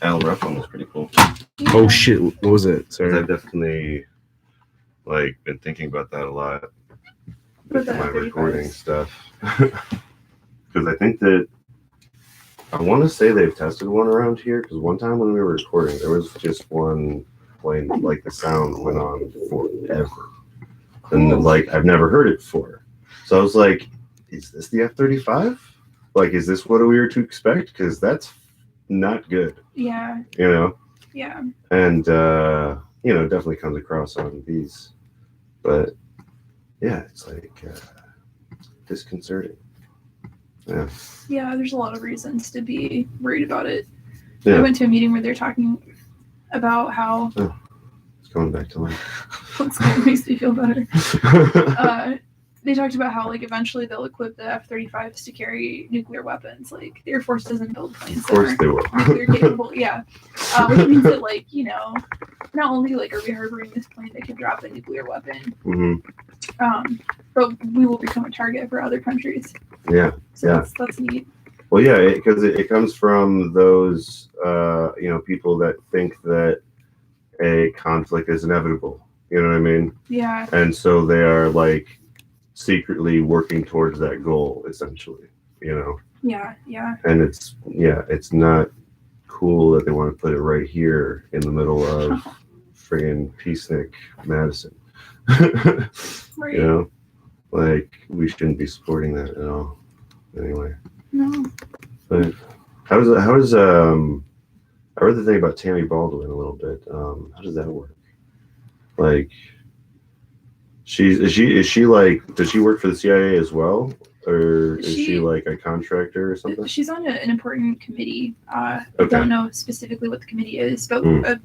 Al Ruff one was pretty cool. Yeah. Oh shit! What was it? Sorry. I've definitely been thinking about that a lot with my recording stuff. Because I think that I want to say they've tested one around here. Because one time when we were recording, there was just one playing, like the sound went on forever, and I've never heard it before. So I was like, "Is this the F-35? Like, is this what we were to expect? Because that's not good." Yeah. Yeah. And definitely comes across on these, but yeah, it's disconcerting. Yeah. Yeah, there's a lot of reasons to be worried about it. Yeah. I went to a meeting where they're talking about how It's going back to life. it makes me feel better. They talked about how eventually they'll equip the F-35s to carry nuclear weapons. The Air Force doesn't build planes. Of course they will. Nuclear capable, yeah. Which means that not only are we harboring this plane that can drop a nuclear weapon, but we will become a target for other countries. Yeah. So that's neat. Well, yeah, because it comes from those people that think that a conflict is inevitable. You know what I mean? Yeah. And so they are secretly working towards that goal, essentially. Yeah. And it's not cool that they want to put it right here in the middle of friggin' Peacenik, Madison. Right. We shouldn't be supporting that at all. Anyway. No. But I read the thing about Tammy Baldwin a little bit. How does that work? Is she does she work for the CIA as well? Or is she a contractor or something? She's on an important committee. I don't know specifically what the committee is, but an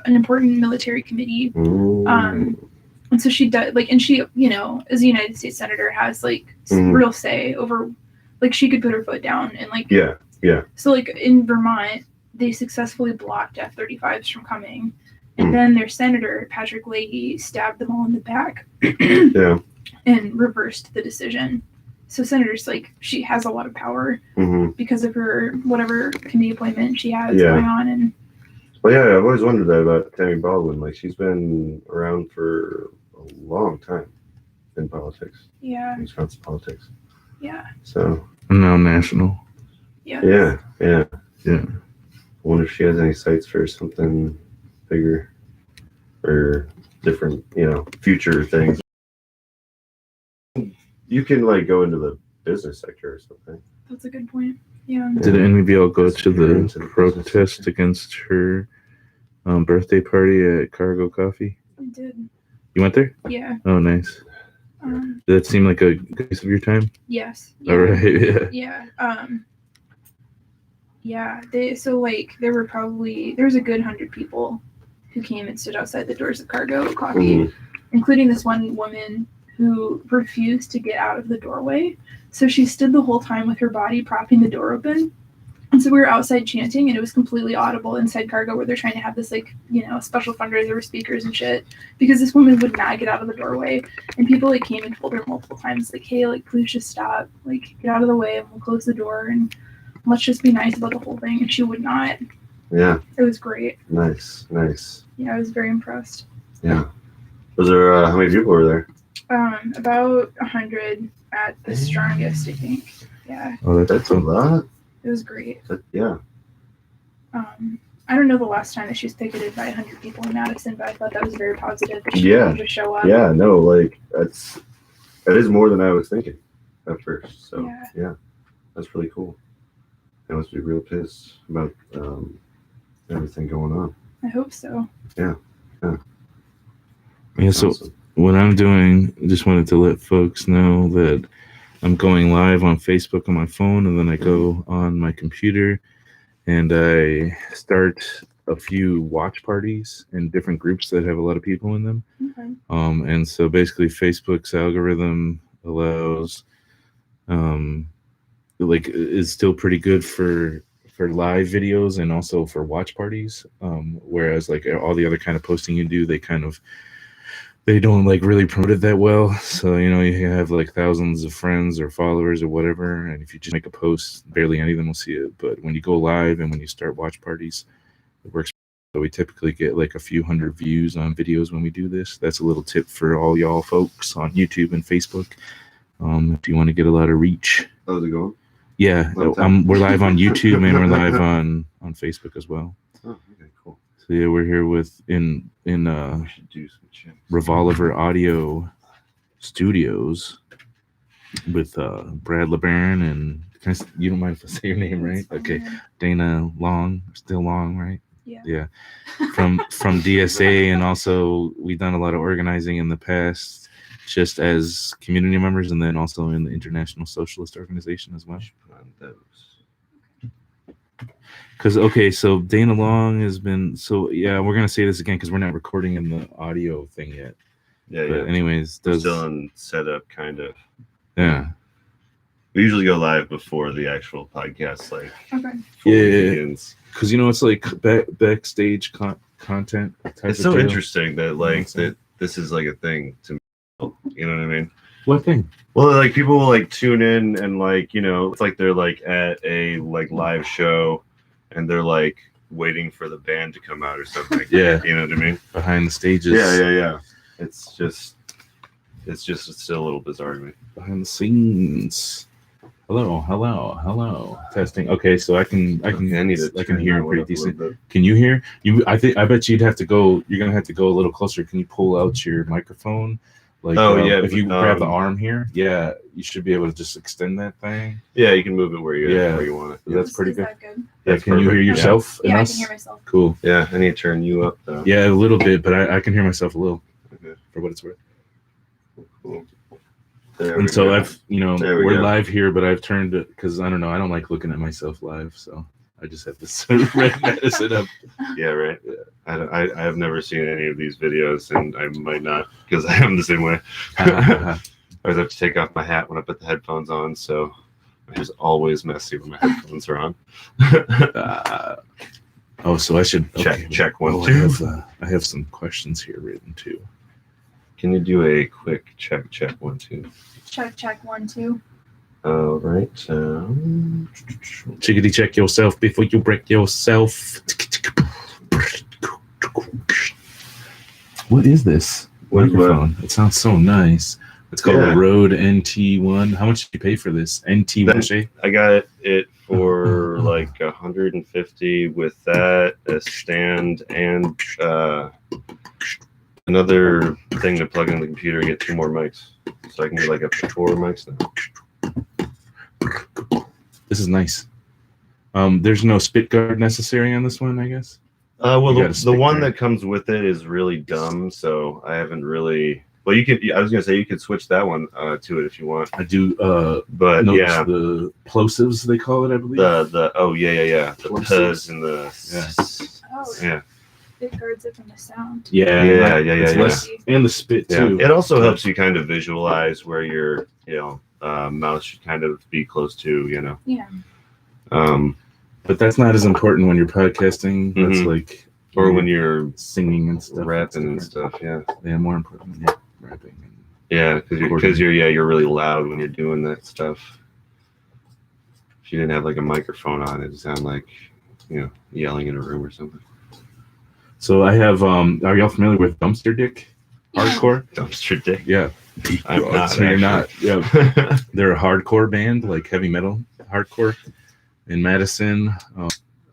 important military committee. And so she does, and she, as a United States senator, has real say over, she could put her foot down and Yeah. So in Vermont, they successfully blocked F-35s from coming. And then their senator, Patrick Leahy, stabbed them all in the back and reversed the decision. So senators, she has a lot of power because of her whatever committee appointment she has going on. And well, yeah, I've always wondered that about Tammy Baldwin. She's been around for a long time in politics. Yeah. Wisconsin politics. Yeah. So. Now national. Yeah. I wonder if she has any sights for something bigger or different, future things. You can go into the business sector or something. That's a good point. Yeah. Did any of y'all go to the protest against her birthday party at Cargo Coffee? I did. You went there? Yeah. Oh, nice. Did that seem like a good use of your time? Yes. All right. Yeah. Yeah. There was a good 100 people who came and stood outside the doors of Cargo Coffee, including this one woman who refused to get out of the doorway. So she stood the whole time with her body propping the door open. And so we were outside chanting, and it was completely audible inside Cargo, where they're trying to have this special fundraiser with speakers and shit, because this woman would not get out of the doorway. And people came and told her multiple times, hey, please just stop, get out of the way, and we'll close the door, and let's just be nice about the whole thing. And she would not. Yeah. It was great. Nice. Yeah, I was very impressed. Yeah. Was there how many people were there? About 100 at the strongest, I think. Yeah. Oh, that's a lot. It was great. Yeah. I don't know the last time that she was picketed by 100 people in Madison, but I thought that was very positive. That she just show up. Yeah. No, that is more than I was thinking at first. So yeah, that's really cool. I must be real pissed about everything going on. I hope so. Yeah. So awesome. What I'm doing, I just wanted to let folks know that I'm going live on Facebook on my phone, and then I go on my computer and I start a few watch parties in different groups that have a lot of people in them. Okay. And so basically Facebook's algorithm allows is still pretty good for live videos and also for watch parties. Whereas all the other kind of posting you do, they kind of they don't like really promote it that well. So, you know, you have like thousands of friends or followers or whatever. And if you just make a post, barely any of them will see it. But when you go live and when you start watch parties, it works. So we typically get like a few hundred views on videos when we do this. That's a little tip for all y'all folks on YouTube and Facebook. If you want to get a lot of reach. How's it going? Yeah, we're live on YouTube and we're live on Facebook as well. Oh, okay, cool. So yeah, we're here with in We should do some checks. Revolver Audio Studios with Brad LeBaron and you don't mind if I say your name, right? Okay, Dana Long, still Long, right? Yeah. From DSA, and also we've done a lot of organizing in the past, just as community members, and then also in the International Socialist Organization as well. Because so Dana Long has been we're gonna say this again because we're not recording in the audio thing yet. Yeah, but anyways, still in setup kind of. Yeah. We usually go live before the actual podcast, like begins. Because it's like backstage content. It's so interesting that that this is like a thing to me. You know what I mean? What thing? Well, like people will like tune in and it's like they're like at a like live show and they're like waiting for the band to come out or something. Yeah. You know what I mean? Behind the stages. Yeah. It's still a little bizarre to me. Behind the scenes. Hello. Testing. Okay, so I can hear pretty decent. Can you hear? I bet you'd have to go. You're gonna have to go a little closer. Can you pull out your microphone? Like, if you grab the arm here, you should be able to just extend that thing. Yeah, you can move it where you want it. That's pretty good. That good? Yeah, can you hear yourself? Yeah, I can hear myself. Cool. Yeah, I need to turn you up though. Yeah, a little bit, but I can hear myself a little. Okay. For what it's worth. Cool. And so we're live here, but I've turned it because I don't know. I don't like looking at myself live, so I just have to sit up. Yeah, right. Yeah. I have never seen any of these videos, and I might not because I am the same way. I always have to take off my hat when I put the headphones on, so I'm just always messy when my headphones are on. So I should check 1 2. I have some questions here written too. Can you do a quick check 1 2? Check 1 2. All right. Chickadee check yourself before you break yourself. What is this microphone? It sounds so nice. It's called a Rode NT1. How much did you pay for this? NT1? I got it for like $150 with that, a stand, and another thing to plug in the computer and get 2 more mics. So I can get like up to 4 mics now. This is nice. There's no spit guard necessary on this one, I guess? Well, the one that comes with it is really dumb, so I haven't really... Well, you could. I was gonna say you could switch that one to it if you want. I do. But the plosives they call it, I believe. The P's and the It guards it from the sound. Yeah. And the spit too. It also helps you kind of visualize where your mouse should kind of be close to. Yeah. But that's not as important when you're podcasting. That's like, or when you're singing and stuff, rapping and stuff. Yeah, more important when you're rapping. Because you're really loud when you're doing that stuff. If you didn't have like a microphone on, it'd sound like yelling in a room or something. So I have. Are y'all familiar with Dumpster Dick? Hardcore. Dumpster Dick. Yeah. I'm not. So you're not. Yeah. They're a hardcore band, like heavy metal hardcore. In Madison,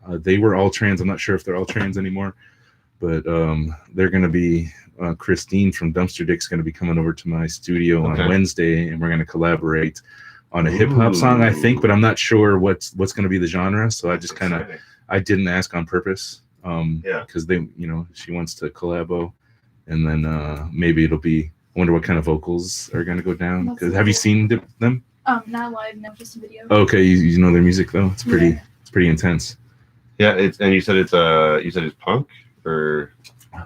they were all trans. I'm not sure if they're all trans anymore, but they're going to be Christine from Dumpster Dick's going to be coming over to my studio on Wednesday, and we're going to collaborate on a hip hop song, I think, but I'm not sure what's going to be the genre. So I just I didn't ask on purpose, because they, she wants to collabo, and then maybe it'll be. I wonder what kind of vocals are going to go down. Have you seen them? Not live, no, just a video. Okay, you know their music though. It's pretty. It's pretty intense. Yeah, and you said it's punk or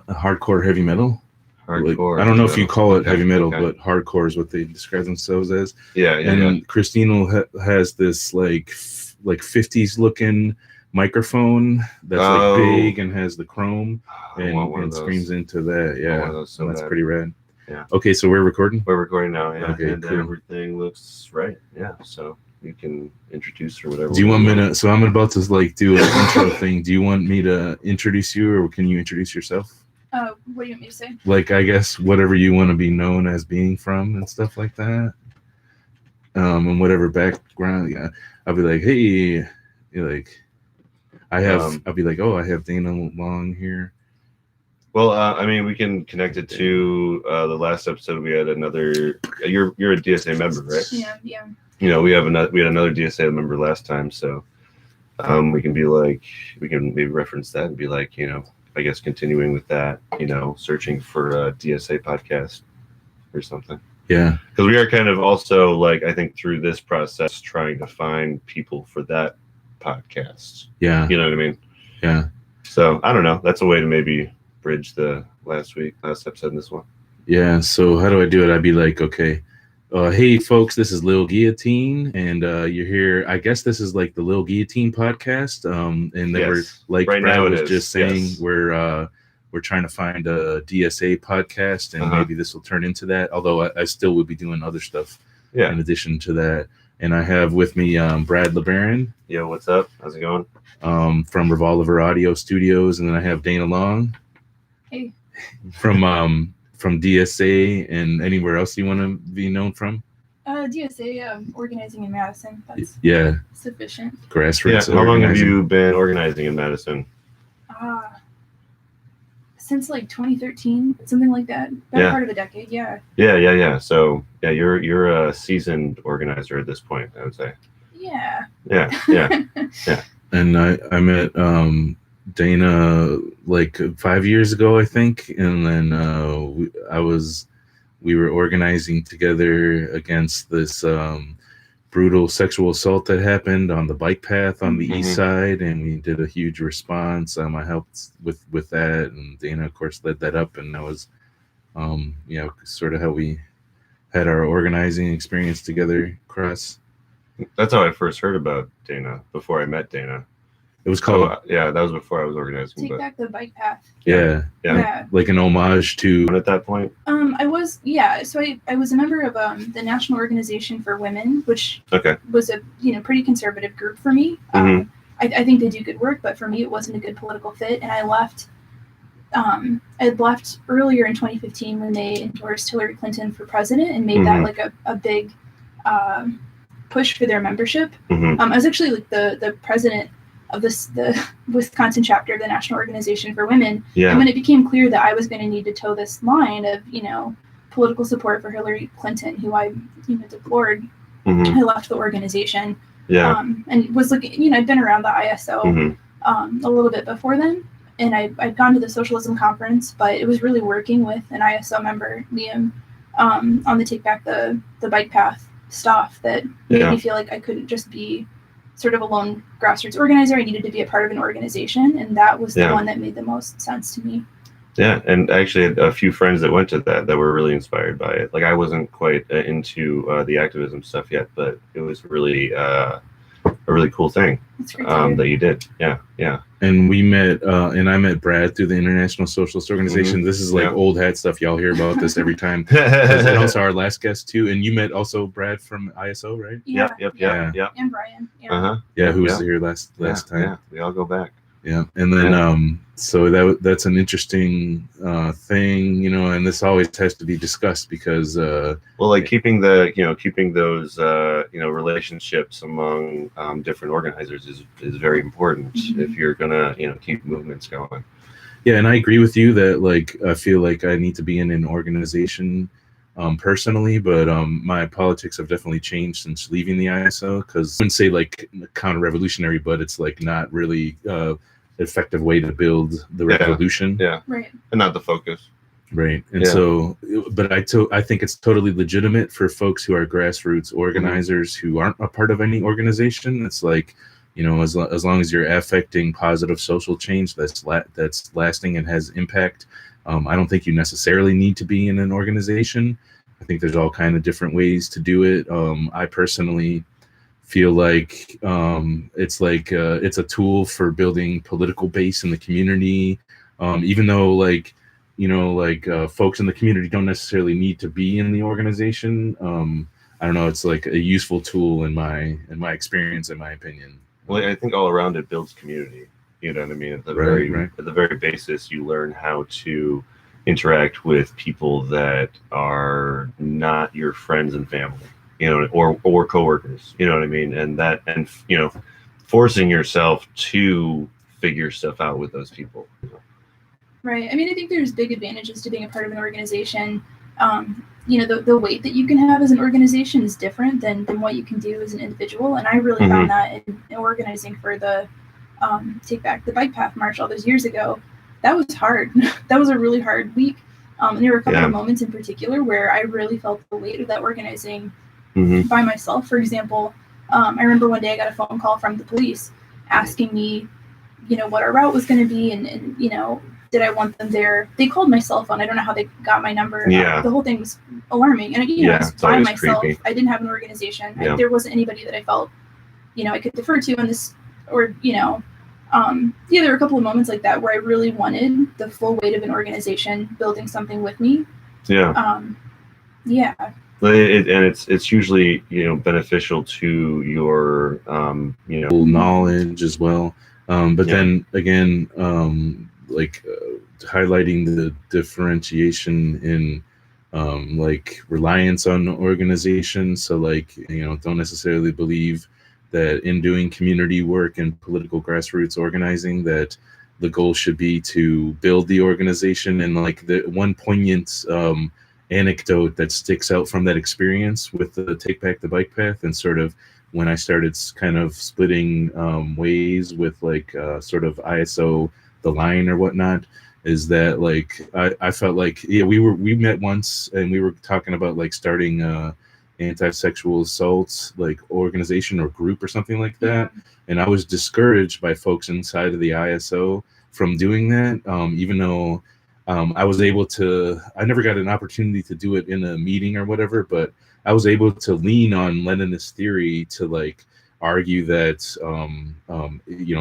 hardcore heavy metal. Hardcore. I don't know if you call it heavy metal, but hardcore is what they describe themselves as. Yeah. And Christine has this like 50s looking microphone that's like big and has the chrome and screams into that. Yeah, so that's pretty rad. Yeah. Okay, so we're recording? We're recording now, yeah. Okay, and cool. everything looks right. Yeah. So you can introduce or whatever. Do you want me to? So I'm about to like do an intro thing. Do you want me to introduce you, or can you introduce yourself? What do you want me to say? Like, I guess whatever you want to be known as being from and stuff like that. And whatever background, yeah. I'll be like, hey, you're like, I'll be like, oh, I have Dana Long here. Well, I mean, we can connect it to the last episode. We had another. You're a DSA member, right? Yeah. You know, we had another DSA member last time, so we can be like, we can maybe reference that and be like, you know, I guess continuing with that, you know, searching for a DSA podcast or something. Yeah, because we are kind of also like, I think through this process trying to find people for that podcast. Yeah, you know what I mean? Yeah. So I don't know. That's a way to maybe bridge the last episode and this one. Yeah. So how do I do it? I'd be like, okay, hey folks, this is Lil Guillotine, and you're here. I guess this is like the Lil Guillotine podcast. And they were like, right Brad now was just saying, we're trying to find a DSA podcast, and maybe this will turn into that. Although I still would be doing other stuff in addition to that. And I have with me Brad LeBaron. Yo, what's up? How's it going? From Revolver Audio Studios, and then I have Dana Long. Hey. From DSA and anywhere else you want to be known from? DSA organizing in Madison. That's sufficient. Grassroots. Yeah. How long have you been organizing in Madison? Since like 2013, something like that. That part of a decade, yeah. Yeah. So yeah, you're a seasoned organizer at this point, I would say. Yeah. Yeah. And I met Dana like 5 years ago, I think, and then we were organizing together against this brutal sexual assault that happened on the bike path on the east side, and we did a huge response. I helped with that, and Dana, of course, led that up, and that was sort of how we had our organizing experience together across. That's how I first heard about Dana, before I met Dana. It was called that was before I was organizing. Take Back the Bike Path. Yeah. Like an homage to at that point. So I was a member of the National Organization for Women, which was a pretty conservative group for me. I think they do good work, but for me it wasn't a good political fit, and I left. I had left earlier in 2015 when they endorsed Hillary Clinton for president and made that like a big push for their membership. I was actually like the president of the Wisconsin chapter of the National Organization for Women. Yeah. And when it became clear that I was going to need to toe this line of, political support for Hillary Clinton, who I, deplored, I left the organization. Yeah. And was looking, I'd been around the ISO a little bit before then, and I'd gone to the socialism conference, but it was really working with an ISO member, Liam, on the Take Back the Bike Path stuff that made me feel like I couldn't just be sort of a lone grassroots organizer. I needed to be a part of an organization, and that was the one that made the most sense to me. Yeah, and I actually had a few friends that went to that were really inspired by it. Like, I wasn't quite into the activism stuff yet, but it was really a really cool thing that you did. Yeah. And we met, and I met Brad through the International Socialist Organization. This is like old hat stuff. Y'all hear about this every time. And also our last guest too. And you met also Brad from ISO, right? Yeah. Yep. And Brian. Yeah, who was here last time. Yeah, we all go back. Yeah, and then so that's an interesting thing, and this always has to be discussed because keeping those relationships among different organizers is very important if you're gonna keep movements going. Yeah, and I agree with you that I feel like I need to be in an organization personally, but my politics have definitely changed since leaving the ISO, because I wouldn't say like counter-revolutionary, but it's like not really effective way to build the revolution. Yeah. Right. And not the focus. Right. And so, but I think it's totally legitimate for folks who are grassroots organizers who aren't a part of any organization. It's like, as long as you're affecting positive social change that's lasting and has impact, I don't think you necessarily need to be in an organization. I think there's all kind of different ways to do it. I personally feel like it's a tool for building political base in the community, even though like folks in the community don't necessarily need to be in the organization. I don't know. It's like a useful tool in my experience, in my opinion. Well, I think all around it builds community. You know what I mean? At the very basis, you learn how to interact with people that are not your friends and family, or coworkers. You know what I mean? And forcing yourself to figure stuff out with those people. Right. I mean, I think there's big advantages to being a part of an organization. The weight that you can have as an organization is different than what you can do as an individual. And I really found that in organizing for the Take Back the Bike Path March all those years ago. That was hard. That was a really hard week. And there were a couple of moments in particular where I really felt the weight of that organizing by myself. For example, I remember one day I got a phone call from the police asking me, what our route was going to be and did I want them there? They called my cell phone. I don't know how they got my number. Yeah. The whole thing was alarming. And I was by myself. Creepy. I didn't have an organization. Yeah. There wasn't anybody that I felt, I could defer to on this, or, there were a couple of moments like that where I really wanted the full weight of an organization building something with me. Yeah. Yeah. It's usually, beneficial to your, knowledge as well. But then again, highlighting the differentiation in reliance on organization. So don't necessarily believe that in doing community work and political grassroots organizing that the goal should be to build the organization. And the one poignant anecdote that sticks out from that experience with the Take Back the Bike Path, and sort of when I started kind of splitting ways with sort of ISO the line or whatnot, is that I felt we met once and we were talking about starting anti-sexual assault organization or group or something like that, and I was discouraged by folks inside of the ISO from doing that, even though I was able to. I never got an opportunity to do it in a meeting or whatever, but I was able to lean on Leninist theory to argue that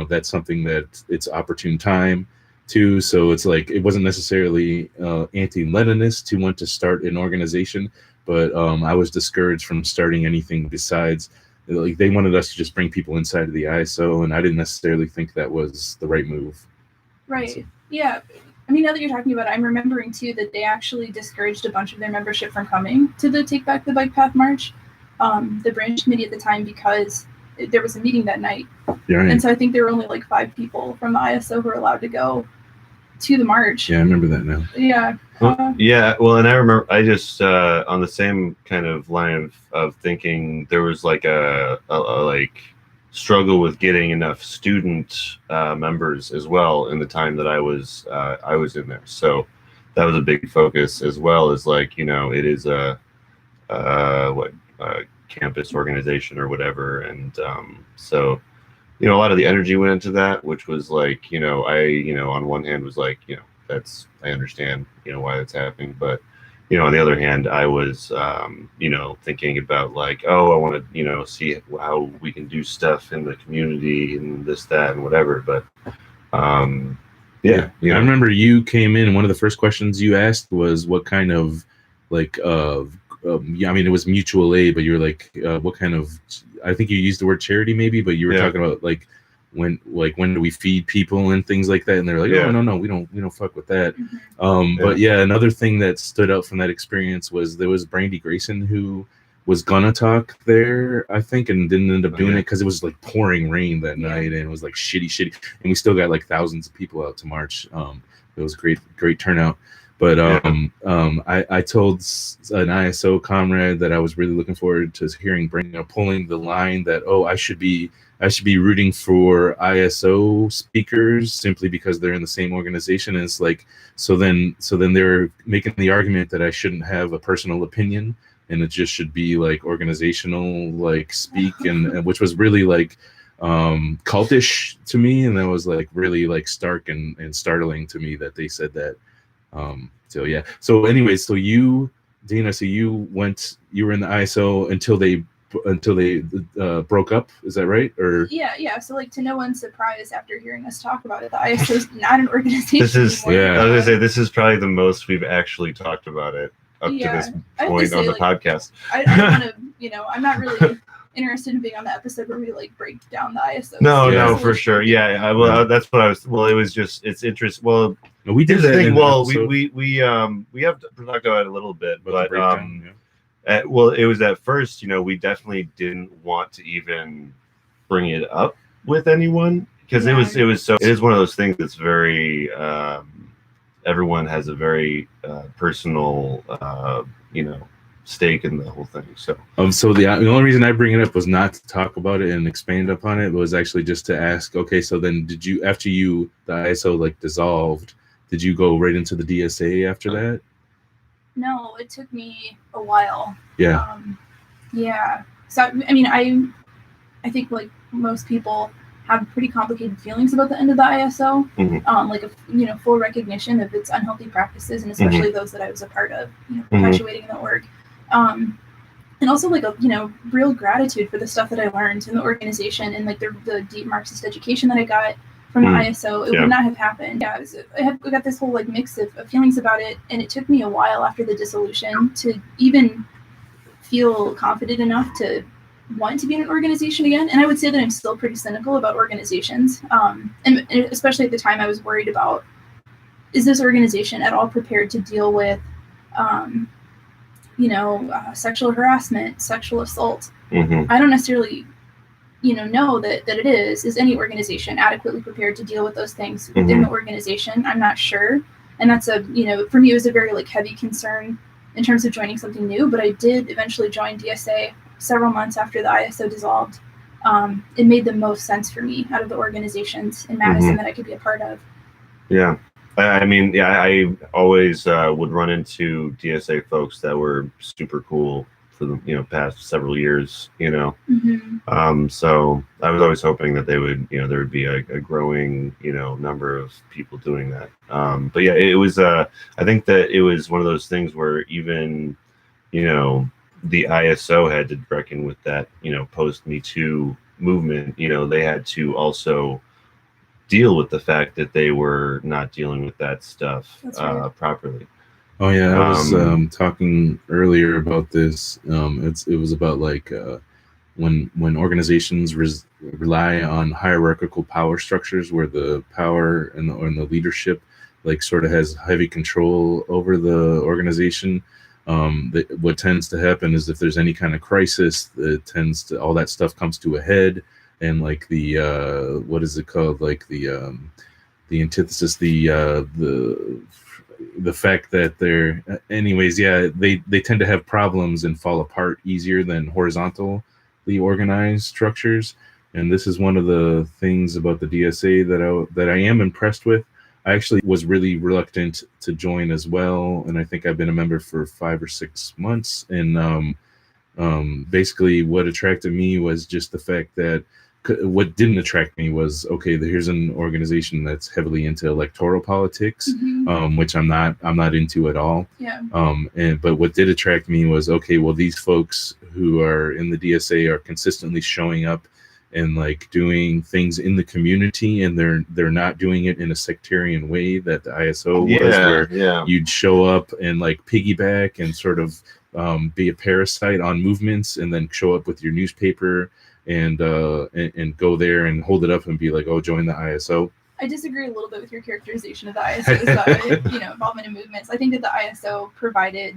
that's something that it's opportune time to. So it's it wasn't necessarily anti-Leninist to want to start an organization, but I was discouraged from starting anything besides. They wanted us to just bring people inside of the ISO, and I didn't necessarily think that was the right move. Right. Yeah. I mean, now that you're talking about it, I'm remembering too that they actually discouraged a bunch of their membership from coming to the Take Back the Bike Path March, the branch committee at the time, because there was a meeting that night. Yeah, right. And so I think there were only 5 people from the ISO who were allowed to go to the march. Yeah, I remember that now. Yeah. Well, and I remember I just on the same kind of line of thinking, there was a struggle with getting enough student members as well in the time that I was in there. So that was a big focus, as well as it is a campus organization or whatever, and so a lot of the energy went into that, which was I on one hand was that's, I understand why that's happening, but on the other hand, I was thinking about I want to see how we can do stuff in the community and this, that, and whatever. But I remember you came in and one of the first questions you asked was what kind of it was mutual aid, but you're what kind of, I think you used the word charity maybe, but you were talking about when do we feed people and things like that, and they're oh no, we don't fuck with that. But another thing that stood out from that experience was there was Brandy Grayson who was gonna talk there, I think, and didn't end up doing it because it was pouring rain that night, and it was shitty, and we still got thousands of people out to march. It was great turnout. But I told an ISO comrade that I was really looking forward to hearing pulling the line that I should be rooting for ISO speakers simply because they're in the same organization. And it's so then they're making the argument that I shouldn't have a personal opinion and it just should be organizational speak, and which was really cultish to me, and that was really stark and startling to me that they said that. So anyways, so you, Dina, you were in the ISO until they until they broke up. Is that right? Or yeah. So like, to no one's surprise, after hearing us talk about it, the ISO is not an organization This is, anymore. Yeah. I was gonna say, this is probably the most we've actually talked about it up to this I have to point say, on the like, podcast. I don't want to, I'm not really interested in being on the episode where we like break down the ISO. No, Yeah. no, for sure. Yeah, well, that's what I was. Well, it was just, it's interesting. Well, we did here's the that. thing. In Well, the episode we have talked about it a little bit, about the but breakdown, well, it was at first, we definitely didn't want to even bring it up with anyone because it was so. It is one of those things that's very. Everyone has a very personal, stake in the whole thing. So, so the only reason I bring it up was not to talk about it and expand upon it, was actually just to ask. Okay, so then did you, after the ISO like dissolved, did you go right into the DSA after that? No, it took me a while. Yeah. Yeah. So I mean, I think like most people have pretty complicated feelings about the end of the ISO. Mhm. Like a full recognition of its unhealthy practices, and especially those that I was a part of, perpetuating the org. And also like a real gratitude for the stuff that I learned in the organization and like the deep Marxist education that I got from the ISO. It would not have happened. Yeah, I got this whole like mix of feelings about it, and it took me a while after the dissolution to even feel confident enough to want to be in an organization again. And I would say that I'm still pretty cynical about organizations, and especially at the time I was worried about, is this organization at all prepared to deal with sexual harassment, sexual assault. I don't necessarily know that it is any organization adequately prepared to deal with those things within the organization? I'm not sure. And that's for me, it was a very like heavy concern in terms of joining something new, but I did eventually join DSA several months after the ISO dissolved. It made the most sense for me out of the organizations in Madison that I could be a part of. Yeah. I mean, yeah, I always would run into DSA folks that were super cool for the past several years. So I was always hoping that they would there would be a growing number of people doing that. But yeah, it was I think that it was one of those things where even the ISO had to reckon with that post Me Too movement. They had to also deal with the fact that they were not dealing with that stuff properly. Oh yeah, I was talking earlier about this. It was about like when organizations rely on hierarchical power structures where the power and the leadership like sort of has heavy control over the organization. What tends to happen is if there's any kind of crisis, all that stuff comes to a head. And like the what is it called? Like the antithesis, the fact that they're they tend to have problems and fall apart easier than horizontally organized structures. And this is one of the things about the DSA that I am impressed with. I actually was really reluctant to join as well, and I think I've been a member for 5 or 6 months. And basically, what attracted me was just the fact that. What didn't attract me was, okay, here's an organization that's heavily into electoral politics, which I'm not into at all. Yeah. But what did attract me was, okay, well, these folks who are in the DSA are consistently showing up and like doing things in the community, and they're not doing it in a sectarian way that the ISO was, where you'd show up and like piggyback and sort of be a parasite on movements, and then show up with your newspaper and go there and hold it up and be like, oh, join the ISO. I disagree a little bit with your characterization of the ISO's involvement in movements. I think that the ISO provided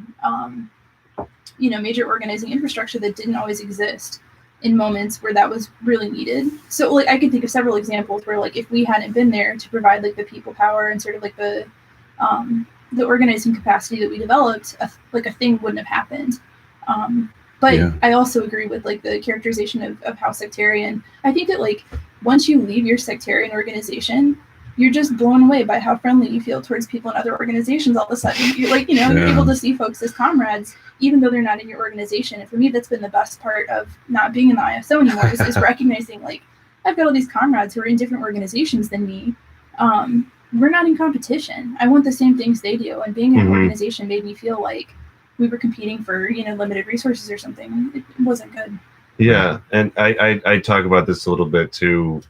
major organizing infrastructure that didn't always exist in moments where that was really needed. So like I could think of several examples where like if we hadn't been there to provide like the people power and sort of like the organizing capacity that we developed, a thing wouldn't have happened. But I also agree with like the characterization of how sectarian. I think that like once you leave your sectarian organization, you're just blown away by how friendly you feel towards people in other organizations. All of a sudden, you're like, you're able to see folks as comrades, even though they're not in your organization. And for me, that's been the best part of not being in the ISO anymore is recognizing like I've got all these comrades who are in different organizations than me. We're not in competition. I want the same things they do. And being in an organization made me feel like we were competing for, limited resources or something. It wasn't good. Yeah, and I talk about this a little bit too,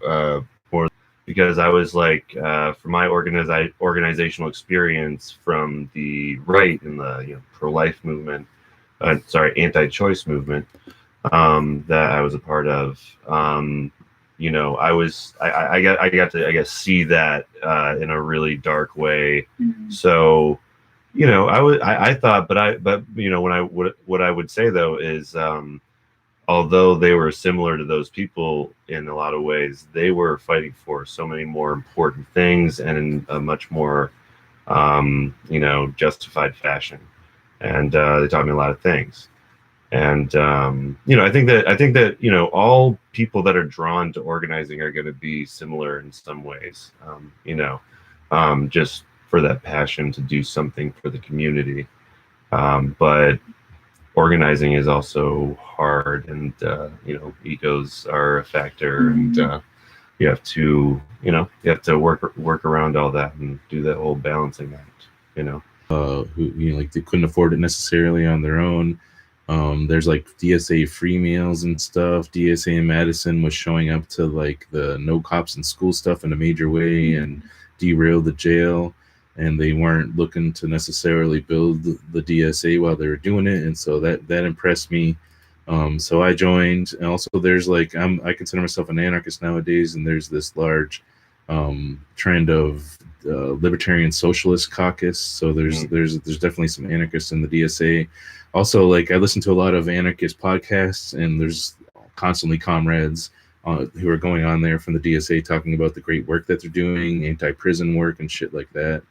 more because I was like, from my organizational experience from the right in the pro-life movement, anti-choice movement, that I was a part of. I got to, I guess, see that in a really dark way. Mhm. So, I thought, but what I would say though is, although they were similar to those people in a lot of ways, they were fighting for so many more important things and in a much more, justified fashion. And they taught me a lot of things. And I think that all people that are drawn to organizing are going to be similar in some ways. Just for that passion to do something for the community. But organizing is also hard, and egos are a factor, and you have to work around all that and do that whole balancing act. Who like they couldn't afford it necessarily on their own. There's like DSA free meals and stuff. DSA in Madison was showing up to like the no cops in school stuff in a major way and derailed the jail. And they weren't looking to necessarily build the DSA while they were doing it, and so that impressed me. So I joined, and also there's like I consider myself an anarchist nowadays, and there's this large trend of libertarian socialist caucus. So there's definitely some anarchists in the DSA. Also, like I listen to a lot of anarchist podcasts, and there's constantly comrades who are going on there from the DSA talking about the great work that they're doing, anti-prison work and shit like that.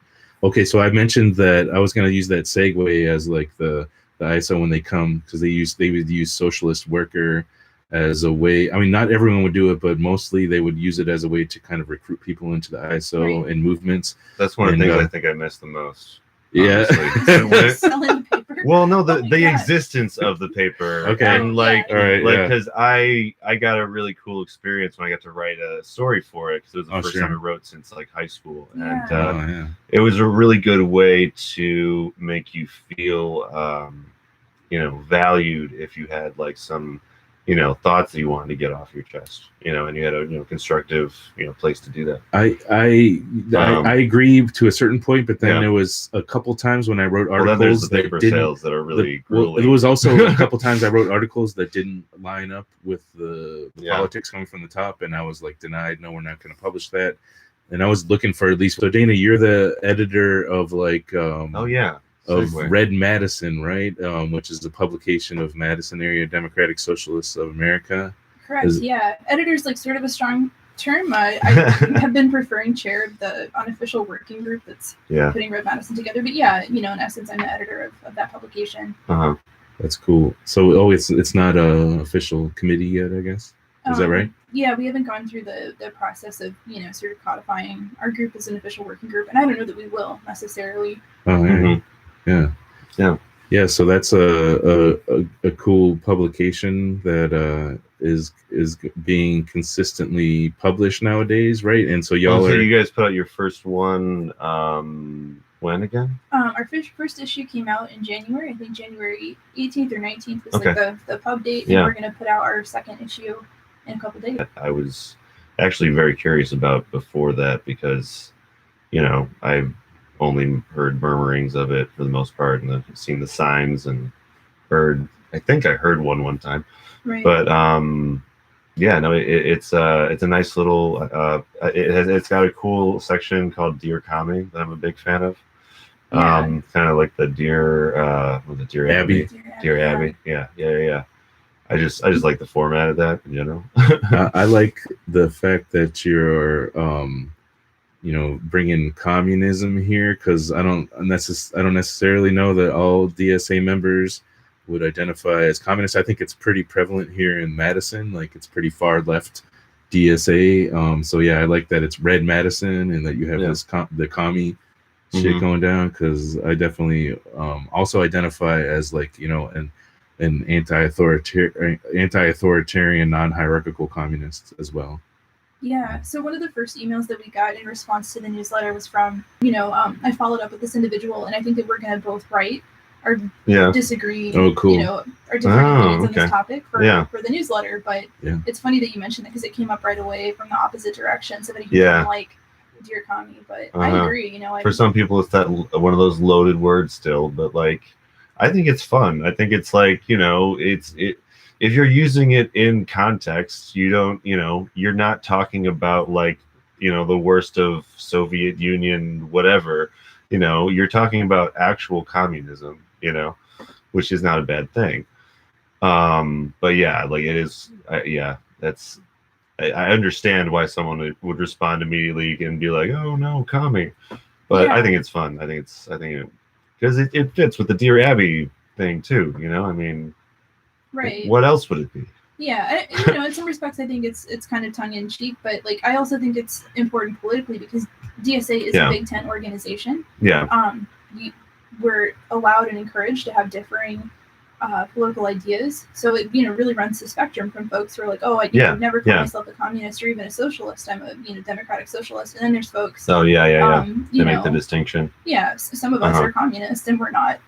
Okay, so I mentioned that I was going to use that segue as like the ISO when they come, because they would use socialist worker as a way. I mean, not everyone would do it, but mostly they would use it as a way to kind of recruit people into the ISO Right. and movements. That's one of the things I think I miss the most. Yeah. Selling the paper. Well, no, Oh the my God. existence of the paper. Okay. And like, All right, like, yeah. because I got a really cool experience when I got to write a story for it, because it was the first sure. time I wrote since like high school, and Yeah. it was a really good way to make you feel, valued if you had like some, thoughts that you wanted to get off your chest, and you had a constructive, place to do that. I agree to a certain point, but then Yeah. there was a couple times when I wrote Well, then there's articles the paper that didn't. sales that are really Well, grueling. there was also a couple times I wrote articles that didn't line up with the Yeah. politics coming from the top, and I was like denied. No, we're not going to publish that. And I was looking for at least. So Dana, you're the editor of like. Oh yeah. Of Segue. Red Madison, right? Which is a publication of Madison Area Democratic Socialists of America. Correct. Yeah, editor's like sort of a strong term. I have been preferring chair of the unofficial working group that's putting Red Madison together. But yeah, in essence, I'm the editor of that publication. Uh-huh. That's cool. So, it's not a official committee yet, I guess. Is that right? Yeah, we haven't gone through the process of sort of codifying our group as an official working group, and I don't know that we will necessarily. Oh, yeah. Mm-hmm. Yeah. So that's a cool publication that is being consistently published nowadays, right? And so y'all So you guys put out your first one when again? Our first issue came out in January. I think January 18th or 19th was Okay. like the pub date, and Yeah. we're going to put out our second issue in a couple days. I was actually very curious about before that, because I've only heard murmurings of it for the most part, and I've seen the signs and I think I heard one time. Right. But it's a nice little it's got a cool section called Dear Commie that I'm a big fan of. Kind of like the Dear Dear Abby. Dear Abby. Yeah. I just like the format of that in general. I like the fact that you're bringing communism here, because I don't necessarily know that all DSA members would identify as communists. I think it's pretty prevalent here in Madison. Like, it's pretty far left DSA. So yeah, I like that it's Red Madison and that you have this the commie shit going down, because I definitely also identify as like an anti-authoritarian, non-hierarchical communist as well. Yeah, so one of the first emails that we got in response to the newsletter was from, I followed up with this individual, and I think that we're going to both write are Yeah. disagreeing. Oh, cool. You know, are different opinions on okay. this topic for Yeah. the newsletter. But Yeah. it's funny that you mentioned it because it came up right away from the opposite direction. Somebody who Yeah. didn't like Dear Commie, but I agree. You know, For some people, it's that one of those loaded words still, but like, I think it's fun. I think it's like, you know, if you're using it in context, you don't, you know, you're not talking about like, you know, the worst of Soviet Union, whatever, you know, you're talking about actual communism, you know, which is not a bad thing. But yeah, like it is, yeah, that's, I understand why someone would respond immediately and be like, "Oh no, commie," but I think it's fun. I think because it fits with the Dear Abby thing too. You know, I mean, right. What else would it be? Yeah, you know, in some respects, I think it's kind of tongue in cheek, but like I also think it's important politically because DSA is a Big Tent organization. Yeah. We're allowed and encouraged to have differing political ideas, so it really runs the spectrum from folks who are like, oh, I never call myself a communist or even a socialist. I'm a democratic socialist, and then there's folks. Oh yeah. They make the distinction. Yeah, some of us are communist, and we're not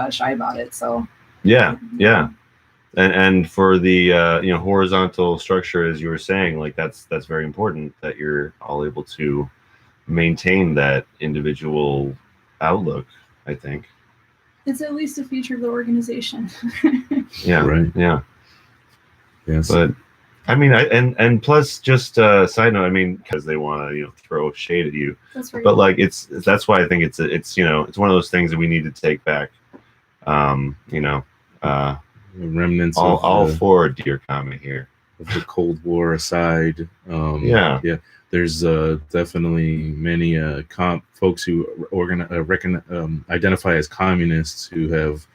shy about it. So. Yeah. And for the horizontal structure, as you were saying, like that's very important that you're all able to maintain that individual outlook. I think it's at least a feature of the organization. Yeah. Right. Yeah. Yes. But I mean, and plus, just side note, I mean, because they want to throw shade at you. That's right. But like that's why I think it's one of those things that we need to take back. Remnants all for Dear Commie here. Of the Cold War aside, there's definitely many folks who identify as communists who have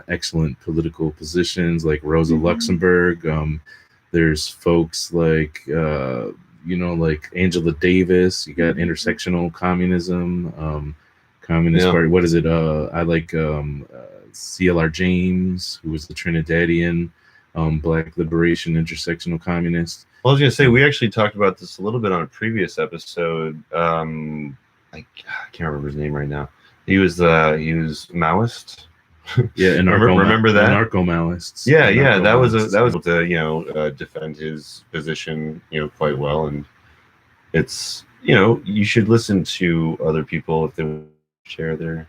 excellent political positions, like Rosa Luxemburg. There's folks like like Angela Davis. You got intersectional communism, Communist Party. What is it? I like CLR James, who was the Trinidadian Black Liberation Intersectional Communist. Well, I was going to say, we actually talked about this a little bit on a previous episode. I can't remember his name right now. He was Maoist. Yeah, remember that? Anarcho-Maoists. Yeah, that was to defend his position quite well, and it's you should listen to other people if they share their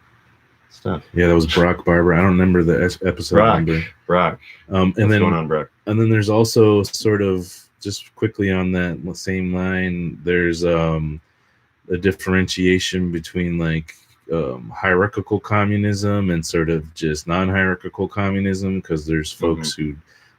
stuff. Yeah, that was Brock Barber. I don't remember the episode number. Brock. What's going on, Brock? And then there's also sort of just quickly on that same line, there's a differentiation between like hierarchical communism and sort of just non-hierarchical communism, because there's folks who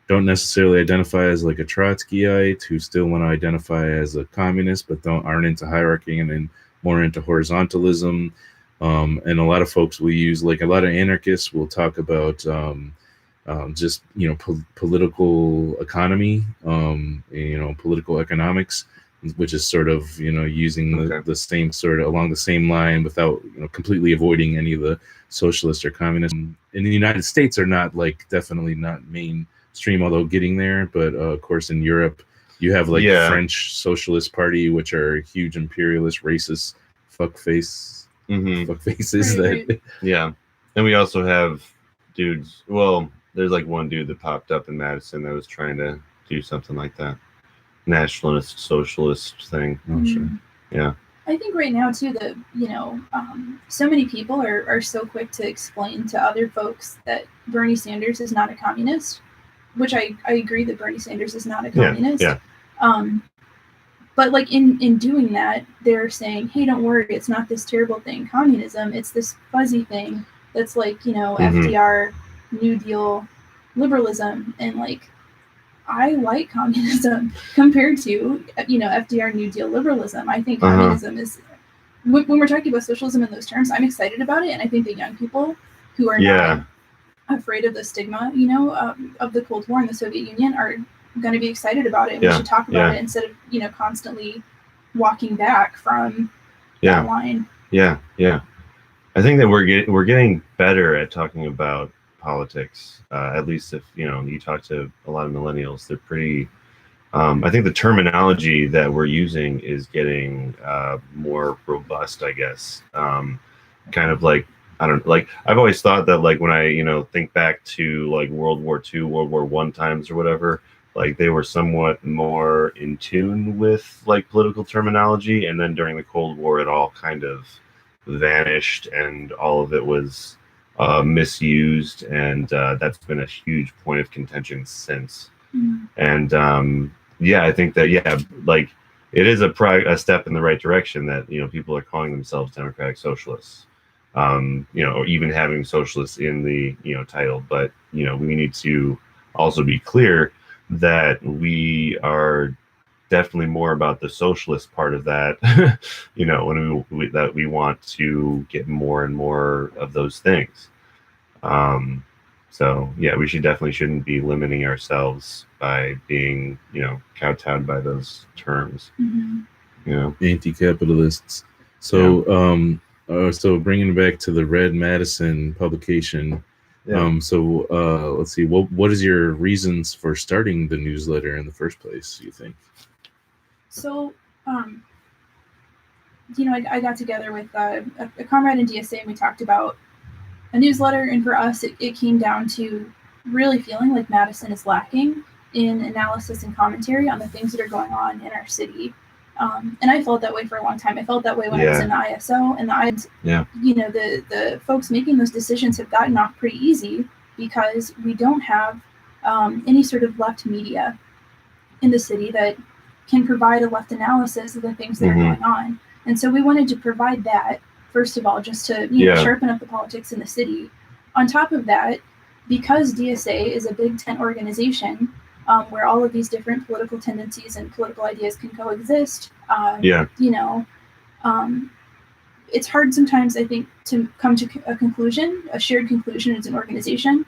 don't necessarily identify as like a Trotskyite who still want to identify as a communist but aren't into hierarchy and then more into horizontalism. And a lot of folks will use, like a lot of anarchists will talk about just political economy, political economics, which is sort of using the same sort of along the same line without completely avoiding any of the socialist or communist. In the United States are not definitely not mainstream, although getting there. But of course in Europe you have the French Socialist Party, which are huge imperialist, racist, fuckfaces. Right. Yeah, and we also have dudes. Well, there's like one dude that popped up in Madison that was trying to do something like that. Nationalist socialist thing. Oh, sure. Yeah. I think right now too that so many people are so quick to explain to other folks that Bernie Sanders is not a communist, which I agree that Bernie Sanders is not a communist. Yeah. But like in doing that, they're saying, hey, don't worry, it's not this terrible thing, communism. It's this fuzzy thing that's like FDR, New Deal, liberalism, and like. I like communism compared to, FDR, New Deal, liberalism. I think communism is, when we're talking about socialism in those terms, I'm excited about it. And I think the young people who are not afraid of the stigma, of the Cold War and the Soviet Union are going to be excited about it. And we should talk about it instead of, constantly walking back from that line. Yeah. I think that we're getting better at talking about politics, at least if you talk to a lot of millennials, they're pretty I think the terminology that we're using is getting more robust, I guess, kind of like I don't like. I've always thought that like when I think back to like World War II, World War One times or whatever, like they were somewhat more in tune with like political terminology, and then during the Cold War, it all kind of vanished, and all of it was misused, and that's been a huge point of contention since. And I think that like it is a step in the right direction that people are calling themselves democratic socialists, or even having socialists in the title. But we need to also be clear that we are definitely more about the socialist part of that. When that we want to get more and more of those things. So we shouldn't be limiting ourselves by being, kowtowed by those terms. Anti-capitalists. So, so bringing it back to the Red Madison publication. So let's see. What is your reasons for starting the newsletter in the first place? Do you think? So, I got together with a comrade in DSA, and we talked about a newsletter, and for us it came down to really feeling like Madison is lacking in analysis and commentary on the things that are going on in our city. And I felt that way for a long time. I felt that way when I was in the ISO, and the folks making those decisions have gotten off pretty easy because we don't have any sort of left media in the city that can provide a left analysis of the things that are going on. And so we wanted to provide that, first of all, just to sharpen up the politics in the city. On top of that, because DSA is a big tent organization where all of these different political tendencies and political ideas can coexist, it's hard sometimes, I think, to come to a shared conclusion as an organization,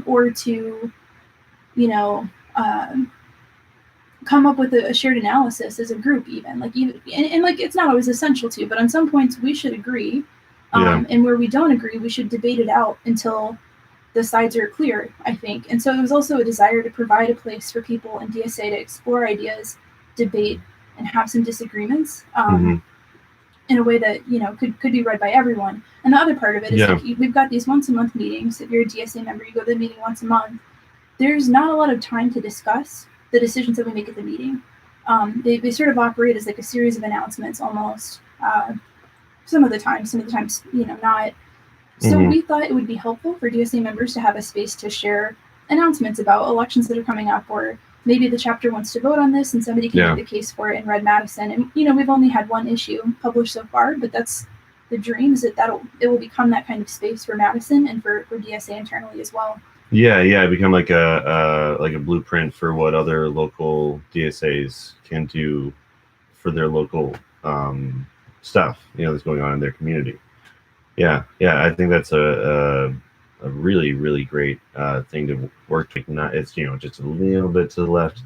or to, come up with a shared analysis as a group, even and it's not always essential to, but on some points we should agree, and where we don't agree, we should debate it out until the sides are clear, I think. And so it was also a desire to provide a place for people in DSA to explore ideas, debate, and have some disagreements in a way that could be read by everyone. And the other part of it is like, we've got these once a month meetings. If you're a DSA member, you go to the meeting once a month. There's not a lot of time to discuss the decisions that we make at the meeting. They sort of operate as like a series of announcements almost. Some of the times not. So we thought it would be helpful for DSA members to have a space to share announcements about elections that are coming up, or maybe the chapter wants to vote on this and somebody can make the case for it in Red Madison. And we've only had one issue published so far, but that's the dream, is that it will become that kind of space for Madison and for DSA internally as well. Become like a blueprint for what other local DSAs can do for their local stuff, that's going on in their community. I think that's a really, really great thing to work with. Not, it's just a little bit to the left,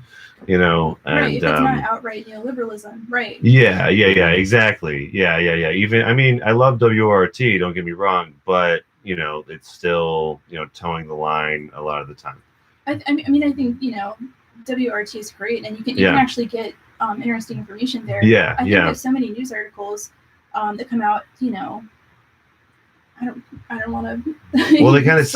and right, if it's not outright neoliberalism, right? Exactly. Even, I mean, I love WRT, don't get me wrong, but it's still towing the line a lot of the time. I think WRT is great, and you can actually get interesting information there. I think there's so many news articles that come out. I don't want to. Well, they kind of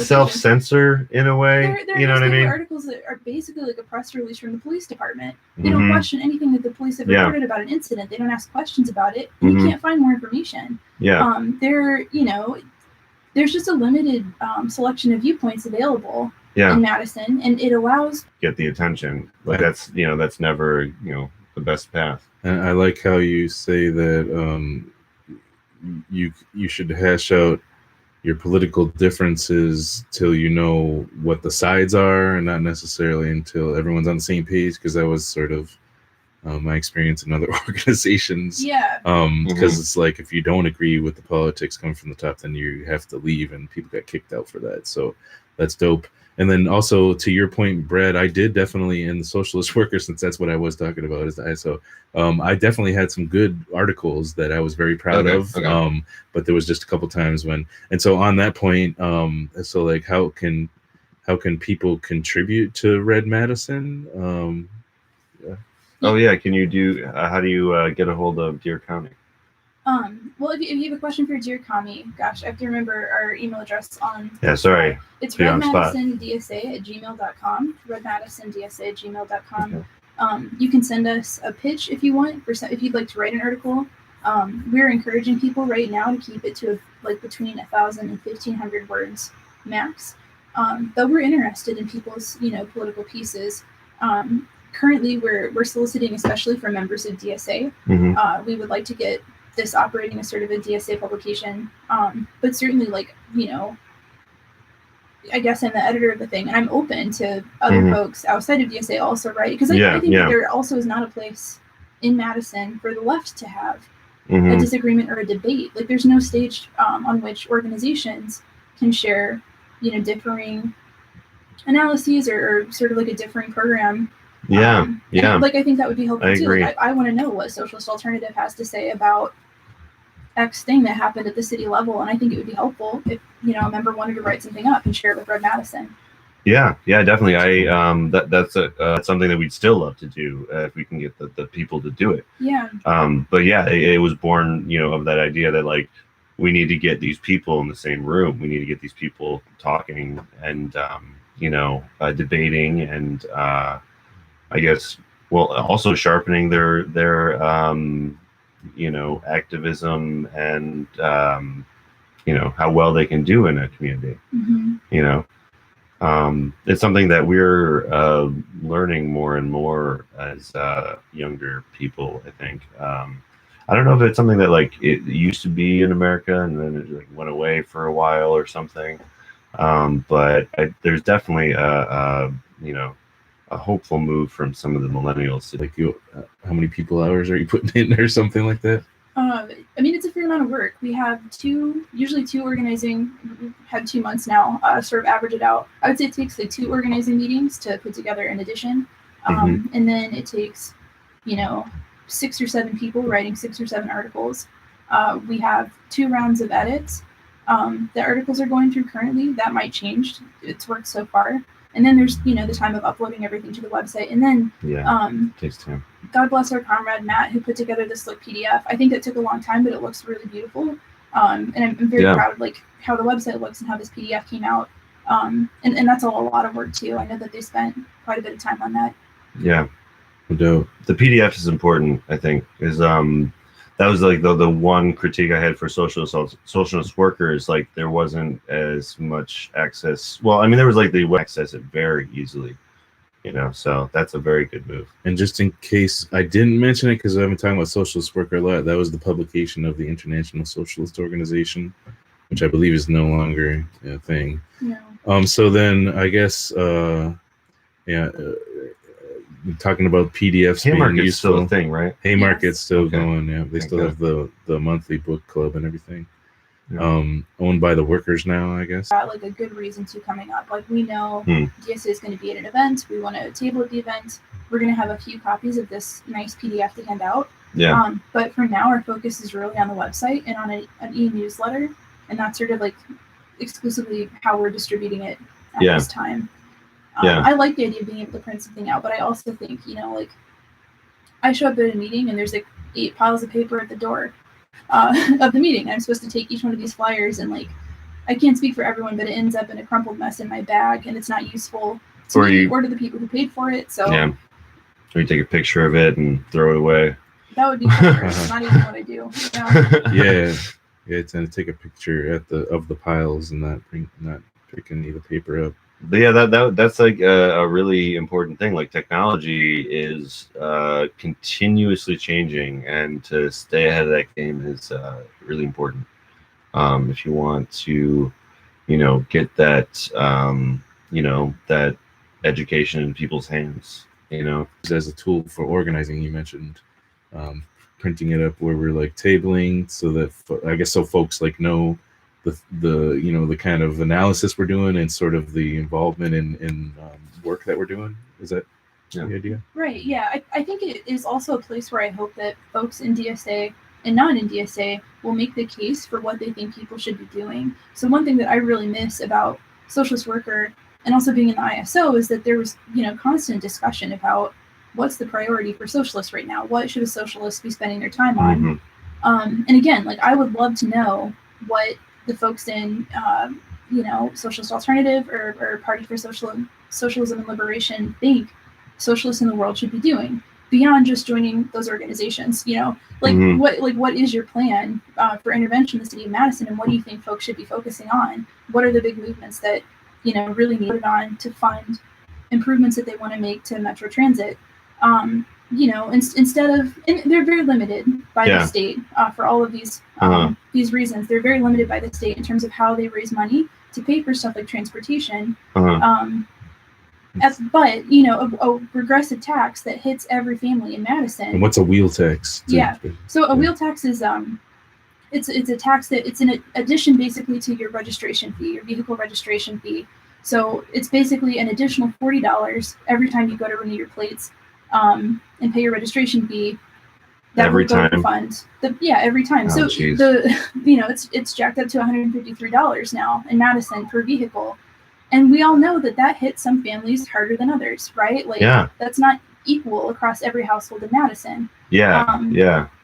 self-censor in a way. There what I mean? Articles that are basically like a press release from the police department. They don't question anything that the police have reported about an incident. They don't ask questions about it. And you can't find more information. There's just a limited selection of viewpoints available in Madison, and it allows get the attention. Like that's never the best path. And I like how you say that you should hash out your political differences till you know what the sides are, and not necessarily until everyone's on the same page, because that was sort of my experience in other organizations. Because it's like, if you don't agree with the politics coming from the top, then you have to leave, and people got kicked out for that. So that's dope. And then also, to your point, Brad, I did definitely, in the Socialist Worker, since that's what I was talking about, is the ISO, I definitely had some good articles that I was very proud of. But there was just a couple times when, and so on that point, so like, how can people contribute to Red Madison? Can you do? How do you get a hold of Deer County? Well, if you have a question for Dear Kami, gosh, I have to remember our email address on. Yeah, sorry. It's Put you on the spot. redmadisondsa@gmail.com. redmadisondsa@gmail.com. Okay. You can send us a pitch if you want, if you'd like to write an article. We're encouraging people right now to keep it to like between 1,000 and 1,500 words max. Though we're interested in people's, political pieces. Currently, we're soliciting, especially for members of DSA. Mm-hmm. We would like to get this operating as sort of a DSA publication, but certainly, I guess I'm the editor of the thing, and I'm open to other folks outside of DSA also, right? Because I think that there also is not a place in Madison for the left to have a disagreement or a debate. Like, there's no stage on which organizations can share, differing analyses or sort of like a differing program. Like, I think that would be helpful too. Agree. Like, I want to know what Socialist Alternative has to say about X thing that happened at the city level, and I think it would be helpful if a member wanted to write something up and share it with Red Madison. Yeah, definitely. That's something that we'd still love to do if we can get the people to do it. Yeah. But yeah, it was born, of that idea that like we need to get these people in the same room. We need to get these people talking and debating and I guess also sharpening their activism and how well they can do in a community. It's something that we're learning more and more as younger people, I think. I don't know if it's something that like it used to be in America and then it like went away for a while or something, but there's definitely a hopeful move from some of the millennials. Like, how many people hours are you putting in or something like that? I mean, it's a fair amount of work. We have usually two organizing. We've had 2 months now, sort of average it out. I would say it takes like 2 organizing meetings to put together an edition. And then it takes, 6 or 7 people writing 6 or 7 articles. We have 2 rounds of edits. The articles are going through currently. That might change. It's worked so far. And then there's, the time of uploading everything to the website. And then, it takes time. God bless our comrade Matt, who put together this PDF. I think it took a long time, but it looks really beautiful. And I'm very proud of like how the website looks and how this PDF came out. And that's a lot of work too. I know that they spent quite a bit of time on that. Yeah. Dope. The PDF is important, I think, is that was like the one critique I had for socialist workers. Like there wasn't as much access. Well, I mean, there was like they would access it very easily, so that's a very good move. And just in case I didn't mention it, because I've been talking about socialist worker a lot, that was the publication of the International Socialist Organization, which I believe is no longer a thing. No. So then I guess, talking about PDFs being useful. Still a thing, right? Haymarket's still Okay. going. Yeah, they still Okay. have the monthly book club and everything. Yeah. Owned by the workers now, I guess. Got like a good reason to coming up. Like we know DSA is going to be at an event. We want to table at the event. We're going to have a few copies of this nice PDF to hand out. Yeah. But for now, our focus is really on the website and on an e-newsletter, and that's sort of like exclusively how we're distributing it at this time. I like the idea of being able to print something out, but I also think, like I show up at a meeting and there's like 8 piles of paper at the door of the meeting. I'm supposed to take each one of these flyers and like, I can't speak for everyone, but it ends up in a crumpled mess in my bag and it's not useful to me or to the people who paid for it. So or you take a picture of it and throw it away. That would be it's not even what I do. Yeah, to take a picture of the piles and not pick any of the paper up. But yeah, that's like a really important thing. Like technology is continuously changing, and to stay ahead of that game is really important. If you want to, get that, that education in people's hands, As a tool for organizing, you mentioned printing it up where we're like tabling, so that I guess so folks like know the kind of analysis we're doing and sort of the involvement in work that we're doing. Is that the idea? Right. Yeah. I think it is also a place where I hope that folks in DSA and not in DSA will make the case for what they think people should be doing. So one thing that I really miss about Socialist Worker and also being in the ISO is that there was, constant discussion about what's the priority for socialists right now. What should a socialist be spending their time on? And again, like I would love to know what the folks in, Socialist Alternative or Party for Socialism and Liberation think socialists in the world should be doing beyond just joining those organizations. What is your plan for intervention in the city of Madison, and what do you think folks should be focusing on? What are the big movements that really need it on to fund improvements that they want to make to Metro Transit? Instead of, and they're very limited by the state for all of these reasons. They're very limited by the state in terms of how they raise money to pay for stuff like transportation. But a regressive tax that hits every family in Madison. And what's a wheel tax? So a wheel tax is it's a tax that it's an addition basically to your registration fee, your vehicle registration fee. So it's basically an additional $40 every time you go to renew your plates and pay your registration fee. That every will go time. to fund every time. Oh, so geez. it's jacked up to $153 now in Madison per vehicle. And we all know that hits some families harder than others, right? Like that's not equal across every household in Madison.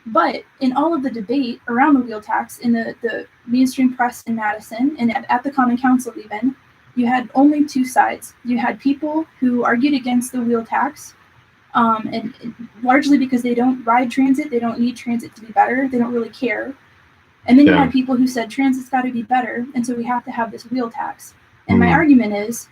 But in all of the debate around the wheel tax in the mainstream press in Madison and at the Common Council even, you had only two sides. You had people who argued against the wheel tax, and largely because they don't ride transit, they don't need transit to be better, they don't really care. And then you had people who said transit's got to be better, and so we have to have this wheel tax. And my argument is,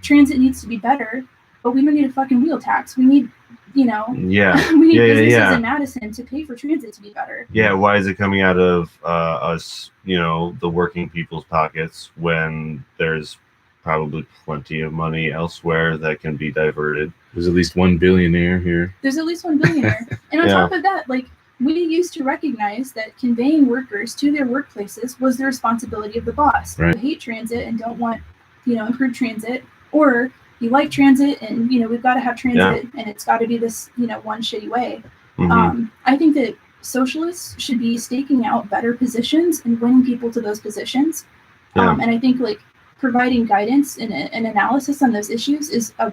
transit needs to be better, but we don't need a fucking wheel tax. We need, we need businesses in Madison to pay for transit to be better. Yeah, why is it coming out of us, the working people's pockets when there's probably plenty of money elsewhere that can be diverted? There's at least one billionaire here. There's at least one billionaire. And on top of that, like, we used to recognize that conveying workers to their workplaces was the responsibility of the boss. Right. You hate transit and don't want, improved transit, or you like transit and, we've got to have transit and it's got to be this, one shitty way. I think that socialists should be staking out better positions and winning people to those positions. And I think like providing guidance and analysis on those issues is a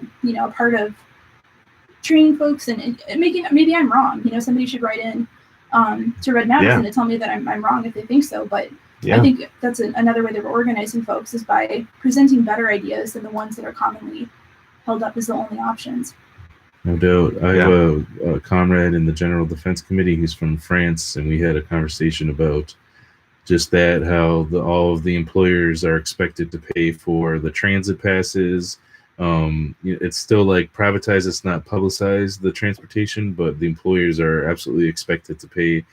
part of training folks and making, maybe I'm wrong, somebody should write in to Red Madison to tell me that I'm wrong if they think so. But I think that's another way that we're organizing folks is by presenting better ideas than the ones that are commonly held up as the only options. No doubt. I have a comrade in the General Defense Committee who's from France, and we had a conversation about just that, how all of the employers are expected to pay for the transit passes. It's still like privatized, it's not publicized, the transportation, but the employers are absolutely expected to pay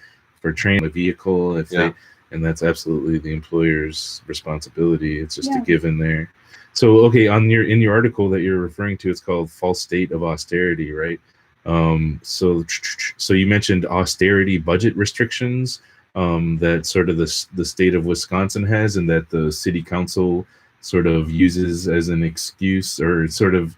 for a vehicle if they, and that's absolutely the employer's responsibility. It's just a given there. So, okay, in your article that you're referring to, it's called False State of Austerity, right? So you mentioned austerity budget restrictions that sort of the state of Wisconsin has, and that the city council sort of uses as an excuse, or sort of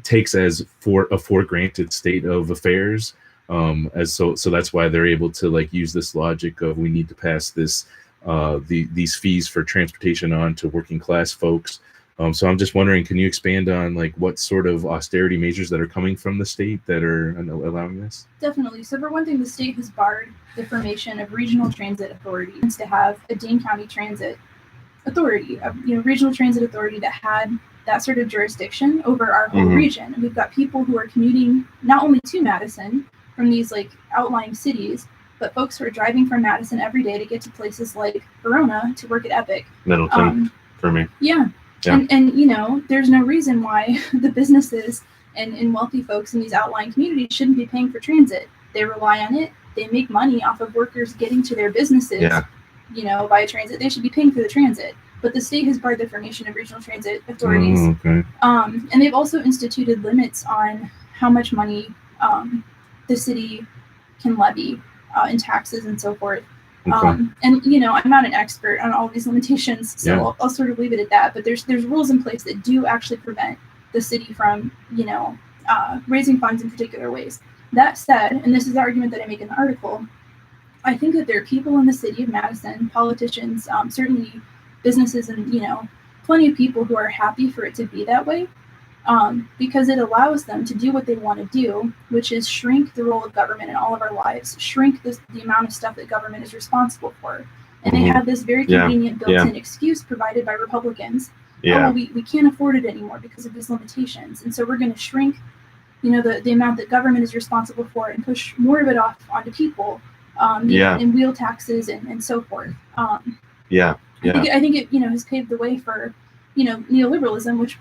takes as for granted state of affairs. So that's why they're able to like use this logic of we need to pass this these fees for transportation on to working class folks. So I'm just wondering, can you expand on like what sort of austerity measures that are coming from the state that are allowing this? Definitely. So for one thing, the state has barred the formation of regional transit authorities to have a Dane County Transit Authority, regional transit authority that had that sort of jurisdiction over our whole region. And we've got people who are commuting not only to Madison from these like outlying cities, but folks who are driving from Madison every day to get to places like Verona to work at Epic. Middleton, for me. Yeah. And there's no reason why the businesses and wealthy folks in these outlying communities shouldn't be paying for transit. They rely on it. They make money off of workers getting to their businesses, via transit. They should be paying for the transit. But the state has barred the formation of regional transit authorities. And they've also instituted limits on how much money the city can levy in taxes and so forth. And I'm not an expert on all these limitations, so I'll sort of leave it at that. But there's rules in place that do actually prevent the city from, raising funds in particular ways. That said, and this is the argument that I make in the article, I think that there are people in the city of Madison, politicians, certainly businesses, and plenty of people who are happy for it to be that way. because it allows them to do what they want to do, which is shrink the role of government in all of our lives, shrink the amount of stuff that government is responsible for. And they have this very convenient built-in excuse provided by Republicans. Yeah. Oh, we can't afford it anymore because of these limitations. And so we're going to shrink, the amount that government is responsible for and push more of it off onto people, and wheel taxes and so forth. I think it, has paved the way for, neoliberalism, which,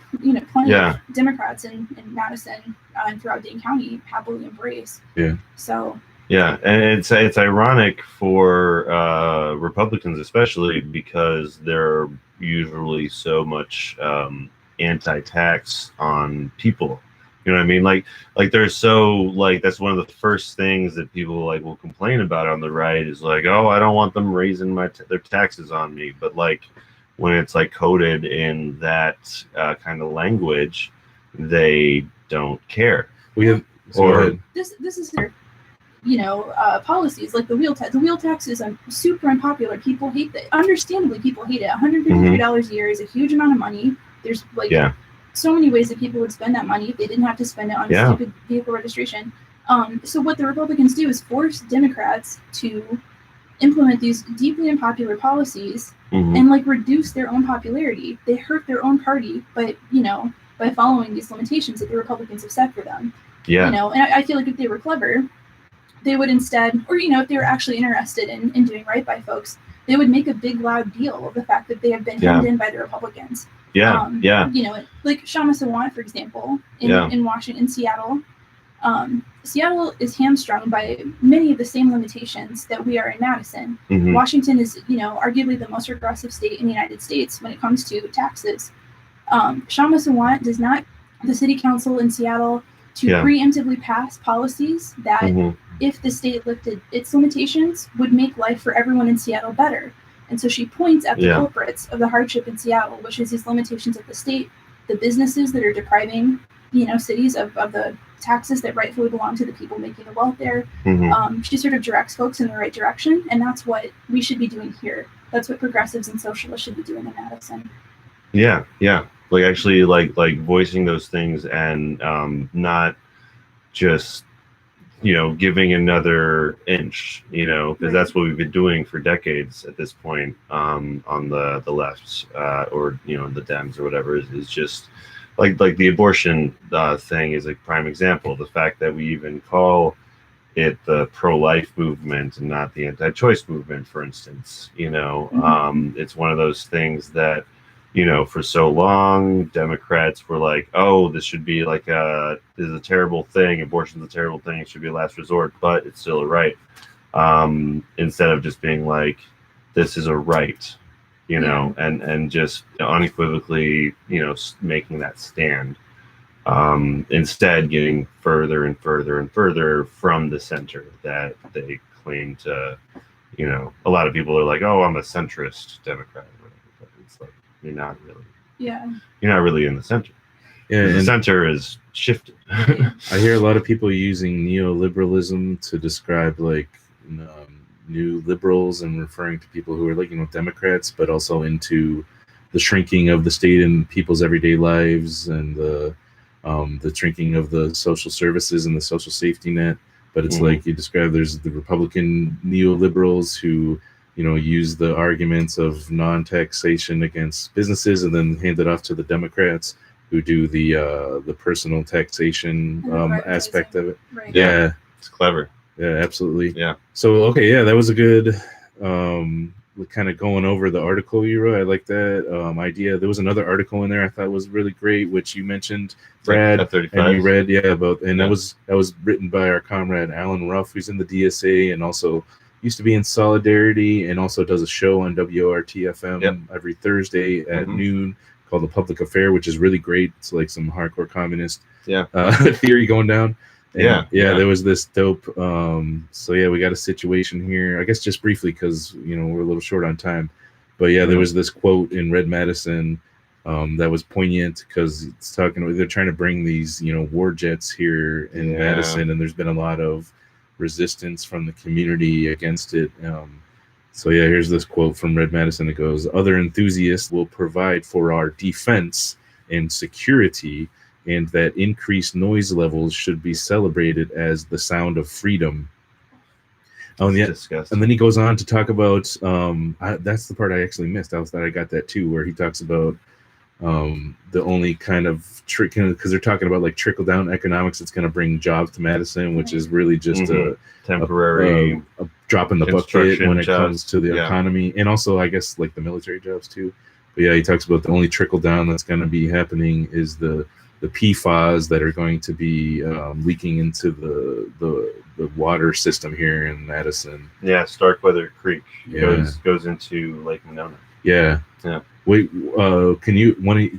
plenty of Democrats in Madison and throughout Dane County happily embrace. Yeah. So. Yeah, and it's ironic for Republicans, especially because they're usually so much anti-tax on people. You know what I mean? Like they're so that's one of the first things that people will complain about on the right is oh, I don't want them raising their taxes on me. But when it's coded in that kind of language, they don't care. This is their policies like the wheel tax. The wheel tax is super unpopular. People hate that. Understandably, people hate it. $153 a year is a huge amount of money. There's so many ways that people would spend that money if they didn't have to spend it on stupid vehicle registration. So what the Republicans do is force Democrats to implement these deeply unpopular policies and reduce their own popularity. They hurt their own party by following these limitations that the Republicans have set for them. Yeah. And I feel like if they were clever, they would instead, or if they were actually interested in doing right by folks, they would make a big loud deal of the fact that they have been hemmed in by the Republicans. Like Shama Sawant, for example, in Washington, in Seattle. Seattle is hamstrung by many of the same limitations that we are in Madison. Washington is, arguably the most regressive state in the United States when it comes to taxes. Shama Sawant does not, the city council in Seattle, to preemptively pass policies that, if the state lifted its limitations, would make life for everyone in Seattle better. And so she points at the culprits of the hardship in Seattle, which is these limitations of the state, the businesses that are depriving, cities of the taxes that rightfully belong to the people making the wealth there. She sort of directs folks in the right direction, and that's what we should be doing here. That's what progressives and socialists should be doing in Madison. Yeah. Actually voicing those things and not just giving another inch, because that's what we've been doing for decades at this point, on the left, or the Dems or whatever, is just like the abortion thing is a prime example. The fact that we even call it the pro-life movement and not the anti-choice movement, for instance, it's one of those things that for so long, Democrats were like, oh, this should be this is a terrible thing. Abortion's a terrible thing. It should be a last resort, but it's still a right. Instead of just being this is a right, and just unequivocally, making that stand. Instead, getting further and further and further from the center that they claim to, a lot of people are like, oh, I'm a centrist Democrat. But it's you're not really. Yeah. You're not really in the center. Yeah, the center is shifted. I hear a lot of people using neoliberalism to describe new liberals and referring to people who are Democrats, but also into the shrinking of the state and people's everyday lives and the shrinking of the social services and the social safety net. But it's you described, there's the Republican neoliberals who use the arguments of non-taxation against businesses and then hand it off to the Democrats who do the personal taxation aspect of it. Right. Yeah. It's clever. Yeah, absolutely. Yeah. So, that was a good kind of going over the article you wrote. I like that idea. There was another article in there I thought was really great, which you mentioned, Brad, and you read, that was written by our comrade Alan Ruff, who's in the DSA and also used to be in Solidarity and also does a show on WRTFM every Thursday at noon called The Public Affair, which is really great. It's some hardcore communist theory going down. And there was this dope. We got a situation here. I guess just briefly because we're a little short on time, but there was this quote in Red Madison that was poignant because it's they're trying to bring these war jets here in Madison, and there's been a lot of resistance from the community against it. Here's this quote from Red Madison. It goes, "Other enthusiasts will provide for our defense and security and that increased noise levels should be celebrated as the sound of freedom. Oh, yeah. Disgusting. And then he goes on to talk about that's the part I actually missed. I thought I got that too, where he talks about the only kind of trick, because they're talking about like trickle down economics that's going to bring jobs to Madison, which is really just a temporary a drop in the bucket construction when it jobs. comes to the economy, and also I guess like the military jobs too. But yeah, he talks about the only trickle down that's going to be happening is the PFAS that are going to be leaking into the water system here in Madison. Yeah, Starkweather Creek Yeah. goes into Lake Monona. Yeah. Yeah. Wait, can you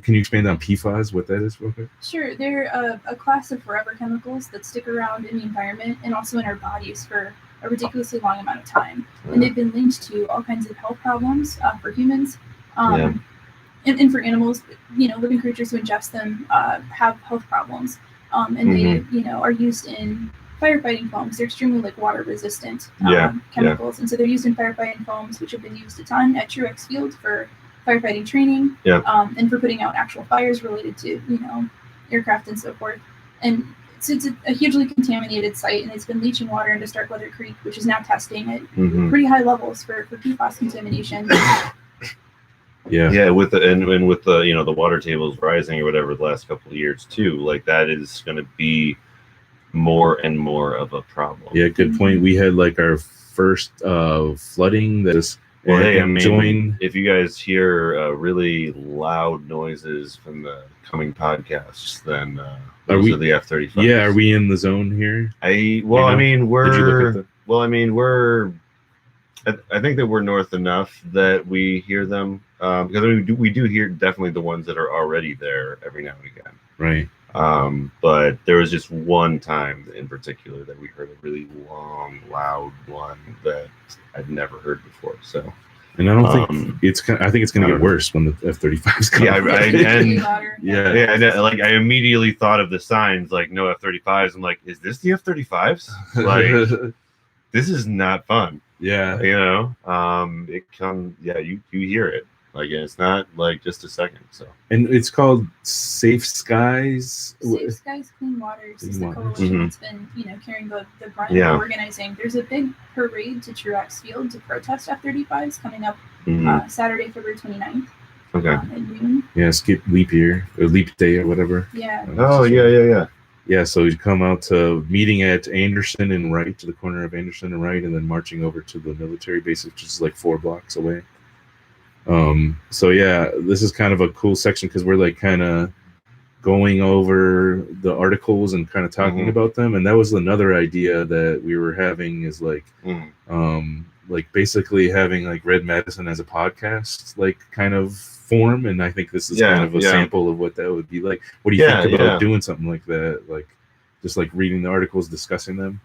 expand on PFAS, what that is real quick? Sure, they're a class of forever chemicals that stick around in the environment and also in our bodies for a ridiculously long amount of time. And they've been linked to all kinds of health problems for humans and for animals. You know, living creatures who ingest them have health problems. And they, you know, are used in firefighting foams. They're extremely like water resistant chemicals. And so they're used in firefighting foams, which have been used a ton at Truex Field for firefighting training, and for putting out actual fires related to, you know, aircraft and so forth. And it's a hugely contaminated site, and it's been leaching water into Starkweather Creek, which is now testing at pretty high levels for PFAS contamination. Yeah, with the you know, the water tables rising or whatever the last couple of years too, like that is going to be more and more of a problem. Yeah, good point. We had like our first flooding that is. Well, hey, I mean, if you guys hear really loud noises from the coming podcasts, then those are the F-35s. Yeah, are we in the zone here? I think that we're north enough that we hear them, because we do hear definitely the ones that are already there every now and again. Right. But there was just one time in particular that we heard a really long, loud one that I'd never heard before. So, and I don't think I think it's going to get worse when the F-35s come. Yeah, I immediately thought of the signs like no F-35s. I'm like, is this the F-35s? Like, this is not fun. Yeah, you know, it comes. Yeah, you hear it. Like, it's not like just a second. So, and it's called Safe Skies. Safe Skies, Clean Waters is the coalition that's been, you know, carrying the brunt of organizing. There's a big parade to Truex Field to protest F-35s coming up Saturday, February 29th. Okay. At noon. Yeah, skip leap year or leap day or whatever. Yeah. Yeah, so you come out to meeting at Anderson and Wright, to the corner of Anderson and Wright, and then marching over to the military base, which is like 4 blocks away. So yeah, this is kind of a cool section because we're like kind of going over the articles and kind of talking about them. And that was another idea that we were having is like basically having like Red Madison as a podcast, like kind of form. And I think this is kind of a sample of what that would be like. What do you think about doing something like that? Like just like reading the articles, discussing them?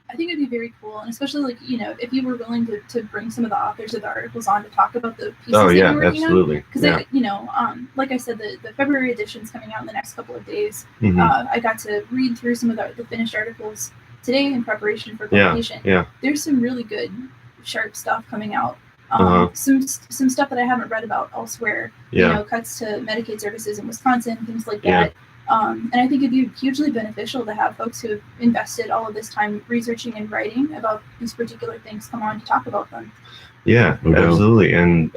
I think it'd be very cool, and especially like, you know, if you were willing to bring some of the authors of the articles on to talk about the pieces that you're working absolutely. Because you know, like I said, the February edition's coming out in the next couple of days. I got to read through some of the finished articles today in preparation for publication. There's some really good, sharp stuff coming out. Some stuff that I haven't read about elsewhere. You know, cuts to Medicaid services in Wisconsin, things like that. And I think it'd be hugely beneficial to have folks who have invested all of this time researching and writing about these particular things come on to talk about them. Yeah, absolutely. And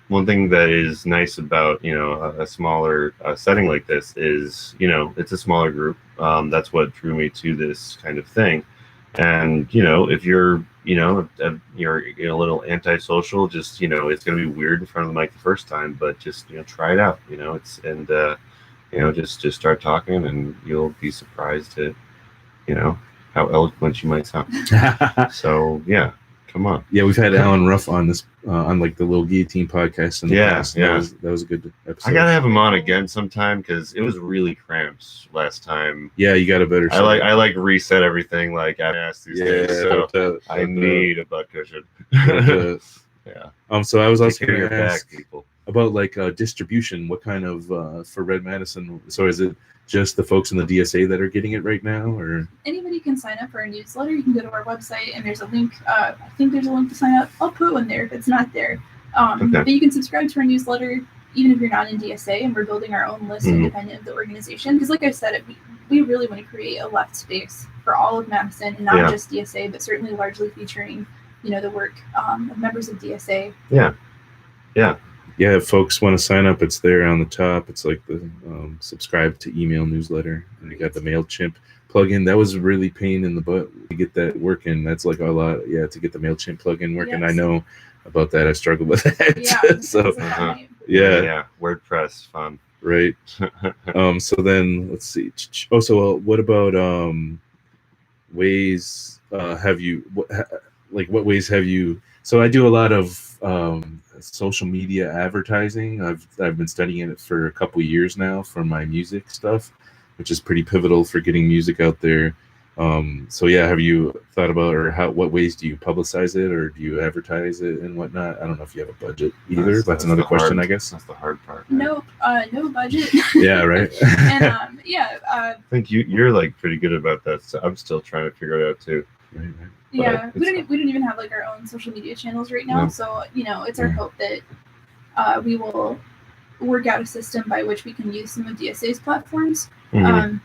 one thing that is nice about, you know, a smaller setting like this is, you know, it's a smaller group. That's what drew me to this kind of thing. And, you know, if you're, you know, you're a little antisocial, just, you know, it's going to be weird in front of the mic the first time, but just, you know, try it out, you know, you know, just start talking and you'll be surprised at, you know, how eloquent you might sound. So, yeah, come on. Yeah, we've had Alan Ruff on this, on like the Lil Guillotine podcast. In the past. That was a good episode. I got to have him on again sometime because it was really cramped last time. Yeah, you got a better I like reset everything like I asked these days. So I need a butt cushion. So I was also going going to ask people about like distribution. What kind of for Red Madison? So is it just the folks in the DSA that are getting it right now, or anybody can sign up for a newsletter? You can go to our website and there's a link. I think there's a link to sign up. I'll put one there if it's not there. But you can subscribe to our newsletter. even if you're not in DSA, and we're building our own list independent of the organization. Because like I said, we really want to create a left space for all of Madison, and not just DSA, but certainly largely featuring, the work of members of DSA. Yeah. If folks want to sign up, it's there on the top. It's like the subscribe to email newsletter, and you got the MailChimp plugin. That was really pain in the butt to get that working. That's like a lot, to get the MailChimp plugin working. Yes. I know about that. I struggled with that. Yeah. So yeah, WordPress fun. Right. So then let's see. Oh, so what about ways have you what ways have you? So I do a lot of social media advertising. I've been studying it for a couple years now for my music stuff, which is pretty pivotal for getting music out there. Have you thought about, or what ways do you publicize it, or do you advertise it and whatnot? I don't know if you have a budget either. That's another question, I guess. That's the hard part. Right? No budget. Yeah, right. And I think you're like pretty good about that. So I'm still trying to figure it out too. Right. Yeah, we don't even have like our own social media channels right now. No. So it's our hope that we will work out a system by which we can use some of DSA's platforms. And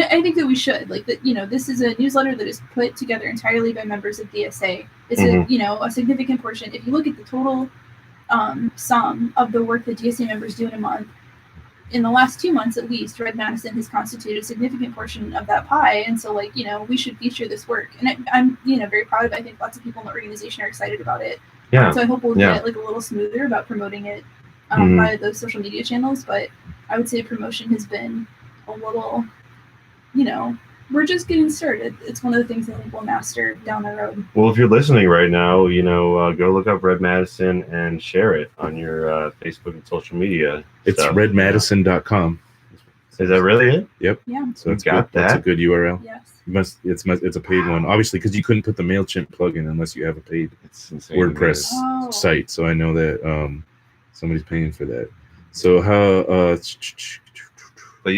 I think that we should, this is a newsletter that is put together entirely by members of DSA. It's a significant portion. If you look at the total sum of the work that DSA members do in a month, in the last 2 months at least, Red Madison has constituted a significant portion of that pie. And so, we should feature this work. And I'm very proud of it. I think lots of people in the organization are excited about it. Yeah. So I hope we'll get a little smoother about promoting it via those social media channels. But I would say promotion has been a little, we're just getting started. It's one of the things I think we'll master down the road. Well, if you're listening right now, go look up Red Madison and share it on your Facebook and social media. It's redmadison.com. Is that really it? Yep. Yeah. So it's got that. That's a good URL. Yes. It's a paid one, obviously, because you couldn't put the MailChimp plugin unless you have a paid WordPress site. So I know that somebody's paying for that. So how? But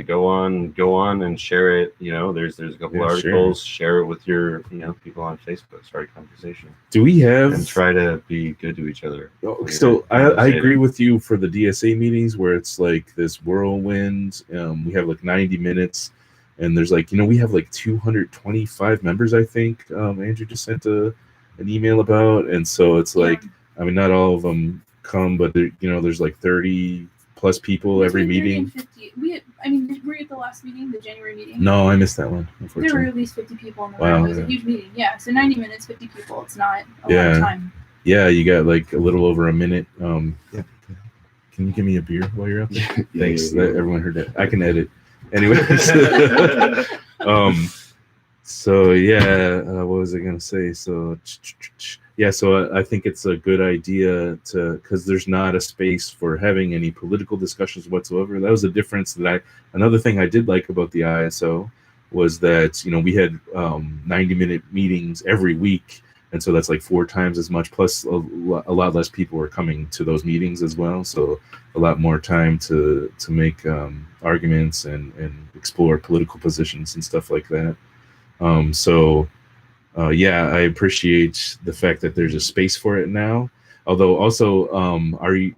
go on and share it. There's a couple articles. Share it with your people on Facebook. Start a conversation. Do we have and try to be good to each other? So I agree with you for the DSA meetings where it's like this whirlwind. We have like 90 minutes, and there's we have like 225 members. I think Andrew just sent an email about, and so it's not all of them come, but there's like 30 plus people every meeting. 50. Were you at the last meeting, the January meeting? No, I missed that one, unfortunately. There were at least 50 people in the room. It was a huge meeting. Yeah, so 90 minutes, 50 people. It's not a lot of time. Yeah, you got like a little over a minute. Can you give me a beer while you're out there? Thanks. Everyone heard that. I can edit. Anyways. What was I going to say? So I think it's a good idea because there's not a space for having any political discussions whatsoever. That was a difference another thing I did like about the ISO was that, we had 90-minute meetings every week. And so that's like 4 times as much, plus a lot less people were coming to those meetings as well. So a lot more time to make arguments and explore political positions and stuff like that. I appreciate the fact that there's a space for it now. Although also, are you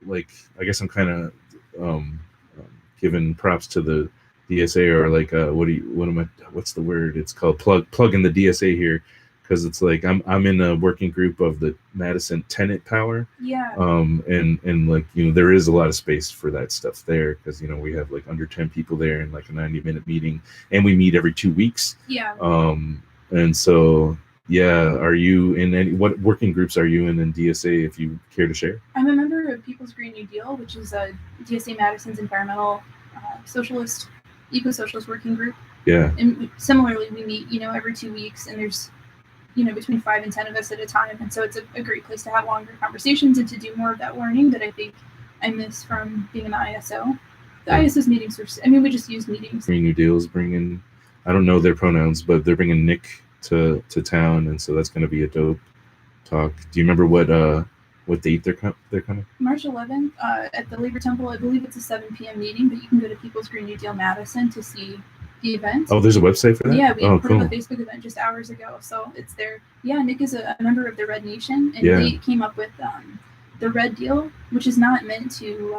I guess I'm kind of giving props to the DSA or what's the word? It's called plug in the DSA here. Because it's I'm in a working group of the Madison Tenant Power. Yeah. There is a lot of space for that stuff there because we have under 10 people there in a 90-minute meeting, and we meet every 2 weeks. Yeah. And so are you in what working groups are you in DSA if you care to share? I'm a member of People's Green New Deal, which is DSA Madison's environmental socialist eco-socialist working group. Yeah. And similarly, we meet every 2 weeks, and there's between 5 and 10 of us at a time. And so it's a great place to have longer conversations and to do more of that learning that I think I miss from being in the ISO. The ISO's meetings we just use meetings. Green New Deal is bringing, I don't know their pronouns, but they're bringing Nick to town. And so that's going to be a dope talk. Do you remember what date they're coming? March 11th at the Labor Temple. I believe it's a 7 p.m. meeting, but you can go to People's Green New Deal Madison to see the event. Oh, there's a website for that? Yeah, we put up a Facebook event just hours ago, so it's there. Yeah, Nick is a member of the Red Nation, and they came up with the Red Deal, which is not meant to,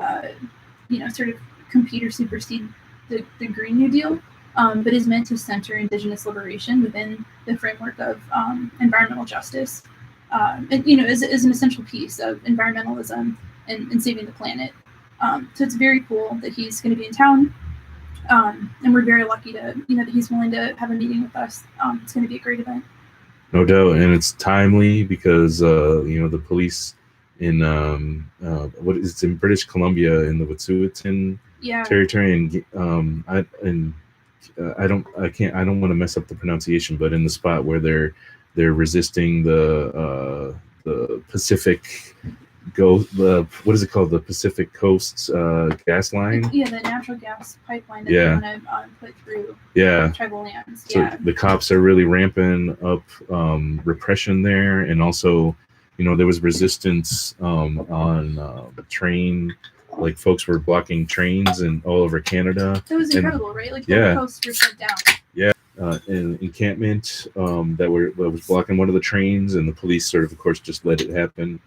sort of compete or supersede the Green New Deal, but is meant to center Indigenous liberation within the framework of environmental justice, and is an essential piece of environmentalism and saving the planet. So it's very cool that he's going to be in town, and we're very lucky to that he's willing to have a meeting with us. It's going to be a great event. No doubt, and it's timely because the police in it's in British Columbia in the Wet'suwet'en territory, and I don't want to mess up the pronunciation, but in the spot where they're resisting the Pacific what is it called, the Pacific Coast gas line? Yeah, the natural gas pipeline that they want to put through tribal lands. So the cops are really ramping up repression there, and also, there was resistance on the train. Like, folks were blocking trains all over Canada. That was incredible, right? Like, the coast were shut down. Yeah. An encampment that was blocking one of the trains, and the police of course, just let it happen.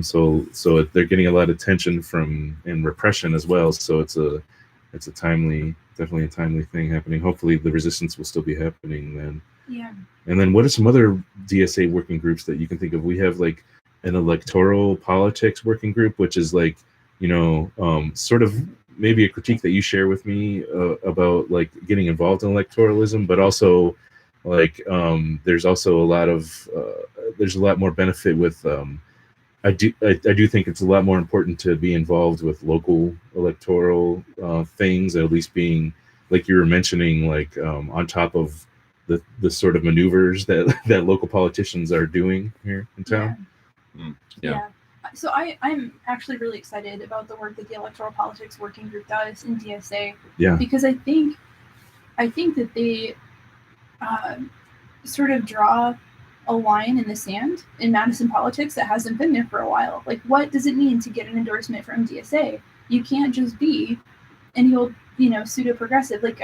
So they're getting a lot of attention and repression as well. So it's definitely a timely thing happening. Hopefully the resistance will still be happening then. Yeah. And then what are some other DSA working groups that you can think of? We have like an electoral politics working group, which is like, sort of maybe a critique that you share with me about like getting involved in electoralism, but also like there's also there's a lot more benefit with I do think it's a lot more important to be involved with local electoral things, at least being, like you were mentioning, like on top of the sort of maneuvers that local politicians are doing here in town. Yeah. So I'm actually really excited about the work that the Electoral Politics Working Group does in DSA. Yeah. Because I think that they sort of draw a line in the sand in Madison politics that hasn't been there for a while. Like, what does it mean to get an endorsement from DSA? You can't just be any old, pseudo progressive. Like,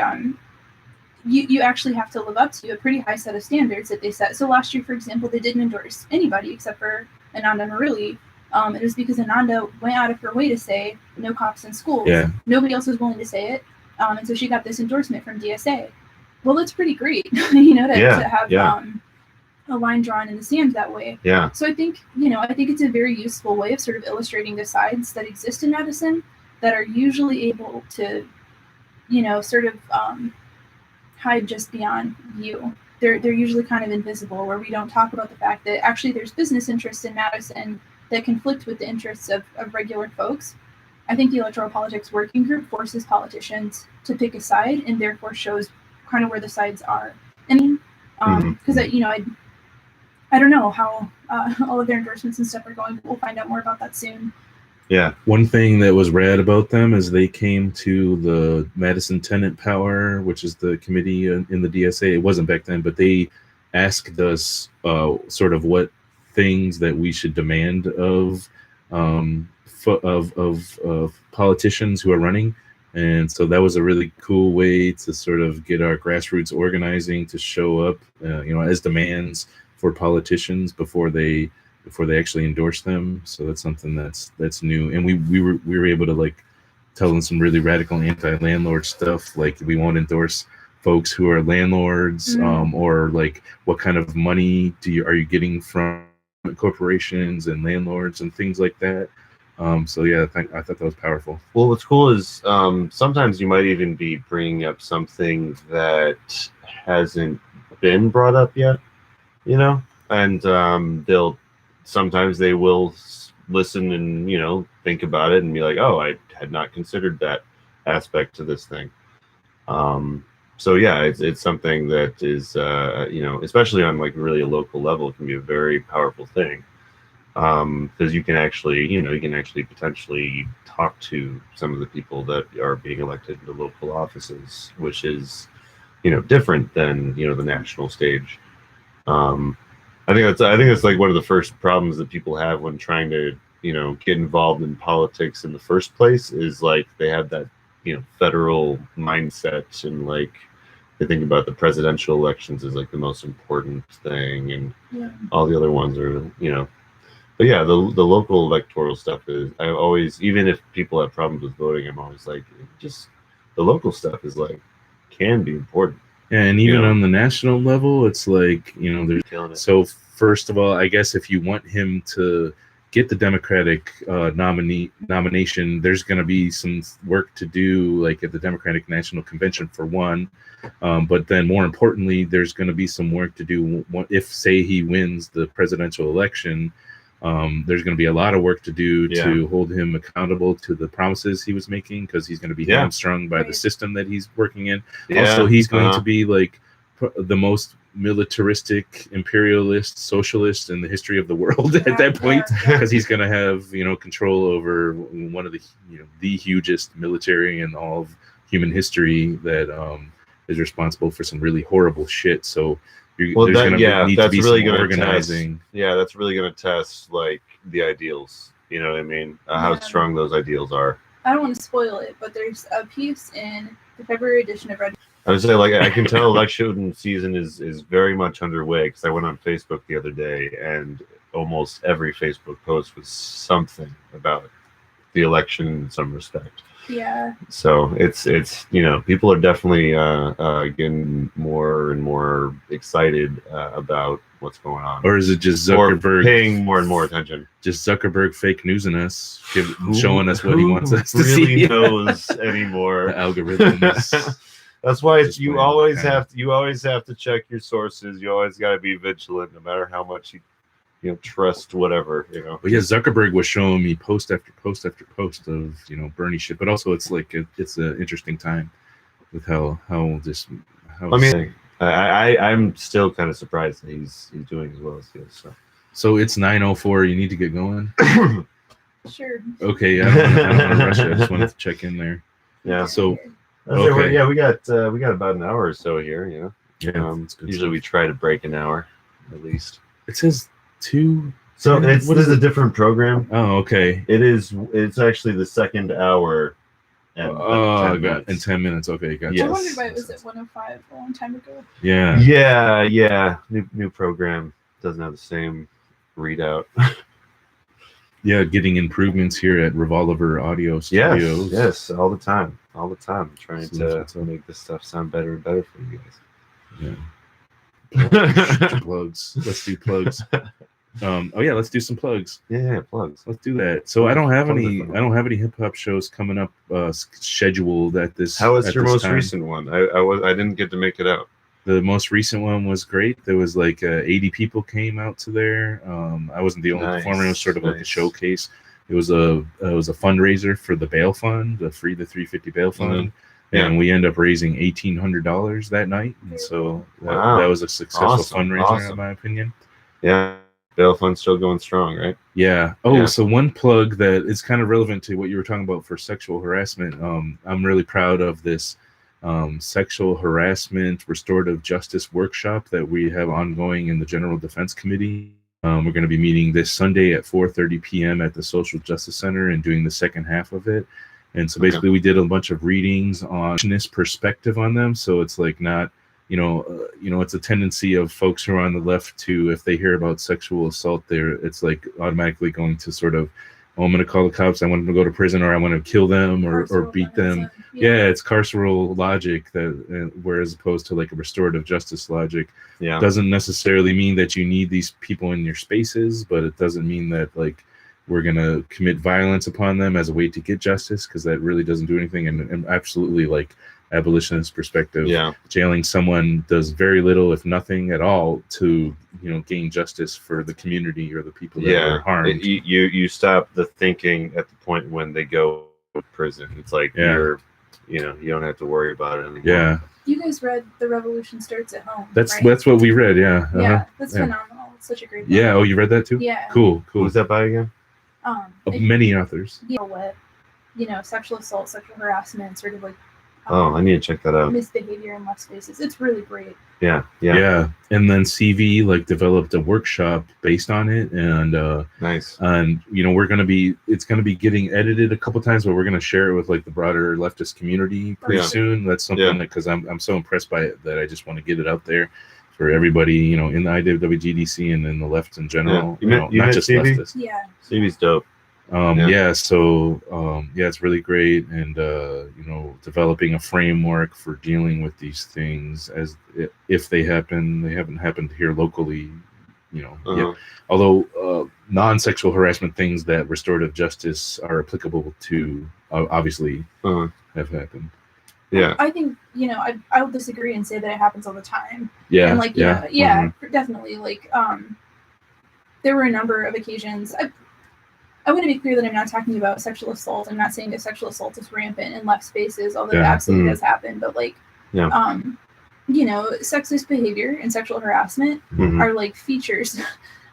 you actually have to live up to a pretty high set of standards that they set. So last year, for example, they didn't endorse anybody except for Ananda Murali. It was because Ananda went out of her way to say no cops in schools. Yeah. Nobody else was willing to say it. And so she got this endorsement from DSA. Well, that's pretty great, to have a line drawn in the sand that way. Yeah. So I think it's a very useful way of sort of illustrating the sides that exist in Madison that are usually able to, sort of hide just beyond view. They're usually kind of invisible, where we don't talk about the fact that actually there's business interests in Madison that conflict with the interests of regular folks. I think the Electoral Politics Working Group forces politicians to pick a side and therefore shows kind of where the sides are. And because I don't know how all of their endorsements and stuff are going, but we'll find out more about that soon. Yeah. One thing that was rad about them is they came to the Madison Tenant Power, which is the committee in the DSA. It wasn't back then, but they asked us sort of what things that we should demand of politicians who are running. And so that was a really cool way to sort of get our grassroots organizing to show up, as demands for politicians before they actually endorse them. So that's something that's new. And we were able to like tell them some really radical anti-landlord stuff. Like, we won't endorse folks who are landlords, or like what kind of money are you getting from corporations and landlords and things like that. So yeah, I thought that was powerful. Well, what's cool is sometimes you might even be bringing up something that hasn't been brought up yet, and they will listen and think about it and be like, oh, I had not considered that aspect to this thing. So yeah, it's something that is especially on like really a local level, it can be a very powerful thing. Because you can actually potentially talk to some of the people that are being elected into local offices, which is, different than, the national stage. I think that's like one of the first problems that people have when trying to, get involved in politics in the first place, is like they have that, federal mindset, and like they think about the presidential elections as like the most important thing, and all the other ones are, But yeah, the local electoral stuff is, I always, even if people have problems with voting, I'm always like, just the local stuff is like, can be important. Yeah, and even on the national level, it's like, there's Killing it. so first of all, I guess if you want him to get the Democratic nomination, there's going to be some work to do, like at the Democratic National Convention for one. But then more importantly, there's going to be some work to do if, say, he wins the presidential election. There's going to be a lot of work to do to hold him accountable to the promises he was making, because he's going to be hamstrung by the system that he's working in. Also, he's going to be like the most militaristic, imperialist, socialist in the history of the world at that point, because he's going to have control over one of the the hugest military in all of human history that is responsible for some really horrible shit. So there's going to need to be some organizing. That's really going to test like the ideals. You know what I mean? How strong those ideals are. I don't want to spoil it, but there's a piece in the February edition of Red. I would say, like, I can tell election season is very much underway, because I went on Facebook the other day and almost every Facebook post was something about the election in some respect. Yeah. So it's people are definitely getting more and more excited about what's going on. Or is it just Zuckerberg paying more and more attention? Just Zuckerberg fake newsing us, showing us what he wants us to really see. knows anymore. The algorithms. That's why you always have to check your sources. You always got to be vigilant, no matter how much you trust whatever. But yeah, Zuckerberg was showing me post after post after post of Bernie shit. But also, it's like it's an interesting time with how I'm still kind of surprised that he's doing as well as he is. So it's 9:04. You need to get going. Sure. Okay. I don't want to rush it. I just wanted to check in there. Yeah. So. Okay. We got about an hour or so here. Yeah. Usually we try to break an hour, at least. It says 2. So this is a different program. Oh, okay. It's actually the second hour. And in 10 minutes. Okay, gotcha. Yes. I wondered why it was at 105 a long time ago. Yeah. Yeah. New program doesn't have the same readout. Yeah, getting improvements here at Revolver Audio Studios. Yes, all the time. Trying to make this stuff sound better and better for you guys. Yeah. Plugs. Let's do plugs. Let's do some plugs. Yeah, plugs. Let's do that. So I don't have any hip hop shows coming up scheduled at this. How was your most recent one? I didn't get to make it out. The most recent one was great. There was like 80 people came out to there. I wasn't the only performer. It was sort of like a showcase. It was a fundraiser for the bail fund, the 350 bail fund, and we ended up raising $1,800 that night. And so that was a successful fundraiser, in my opinion. Yeah, bail fund's still going strong, right? Yeah. So one plug that is kind of relevant to what you were talking about for sexual harassment. I'm really proud of this sexual harassment restorative justice workshop that we have ongoing in the General Defense Committee. We're going to be meeting this Sunday at 4:30 p.m. at the Social Justice Center and doing the second half of it. And so basically we did a bunch of readings on this perspective on them. So it's like not, it's a tendency of folks who are on the left to, if they hear about sexual assault there, it's like automatically going to sort of, I'm going to call the cops. I want them to go to prison, or I want to kill them or beat them. Yeah, it's carceral logic that, whereas opposed to like a restorative justice logic, doesn't necessarily mean that you need these people in your spaces, but it doesn't mean that like we're going to commit violence upon them as a way to get justice, because that really doesn't do anything. And absolutely, like abolitionist perspective, jailing someone does very little, if nothing at all, to gain justice for the community or the people that are harmed. You stop the thinking at the point when they go to prison. It's like you don't have to worry about it anymore. Yeah. You guys read The Revolution Starts at Home. That's what we read. Yeah. Yeah, that's phenomenal. It's such a great book. Yeah. Oh, you read that too? Yeah. Cool. Who's that by again? Many authors. Sexual assault, sexual harassment, sort of like. I need to check that out. Misbehavior in left spaces. It's really great. Yeah. And then CV developed a workshop based on it, and nice. And it's gonna be getting edited a couple times, but we're gonna share it with like the broader leftist community pretty soon. That's something because I'm so impressed by it that I just want to get it out there. for everybody, you know, in the IWGDC and in the left in general. You not met just Stevie? leftists. Yeah. Stevie's dope. It's really great, and you know, developing a framework for dealing with these things as if they haven't happened here locally, you know. Yet. Although non-sexual harassment things that restorative justice are applicable to obviously have happened. Yeah. I think, you know, I will disagree and say that it happens all the time. Yeah. And like, definitely. Like, there were a number of occasions. I want to be clear that I'm not talking about sexual assault. I'm not saying that sexual assault is rampant in left spaces, although it absolutely does happen. But like, you know, sexist behavior and sexual harassment are like features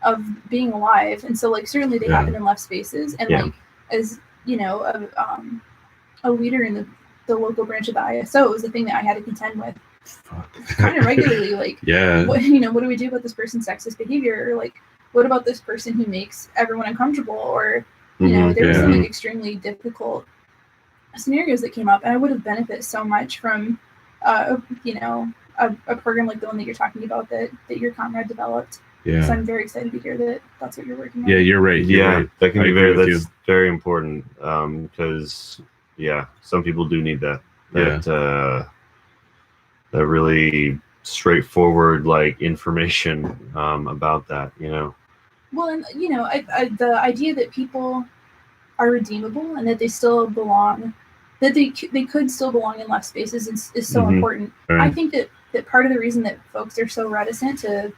of being alive, and so like certainly they happen in left spaces. And like, as you know, a leader in the local branch of the ISO is the thing that I had to contend with kind of regularly. Like, what do we do about this person's sexist behavior? Or like, what about this person who makes everyone uncomfortable? Or, you know, there were some like extremely difficult scenarios that came up, and I would have benefited so much from, you know, a program like the one that you're talking about that your comrade developed. So I'm very excited to hear that that's what you're working on. Yeah, you're right. That can be that's very important because some people do need that. That really straightforward like information about that, you know. Well, and you know, the idea that people are redeemable and that they still belong, that they could still belong in left spaces is so important. I think that part of the reason that folks are so reticent to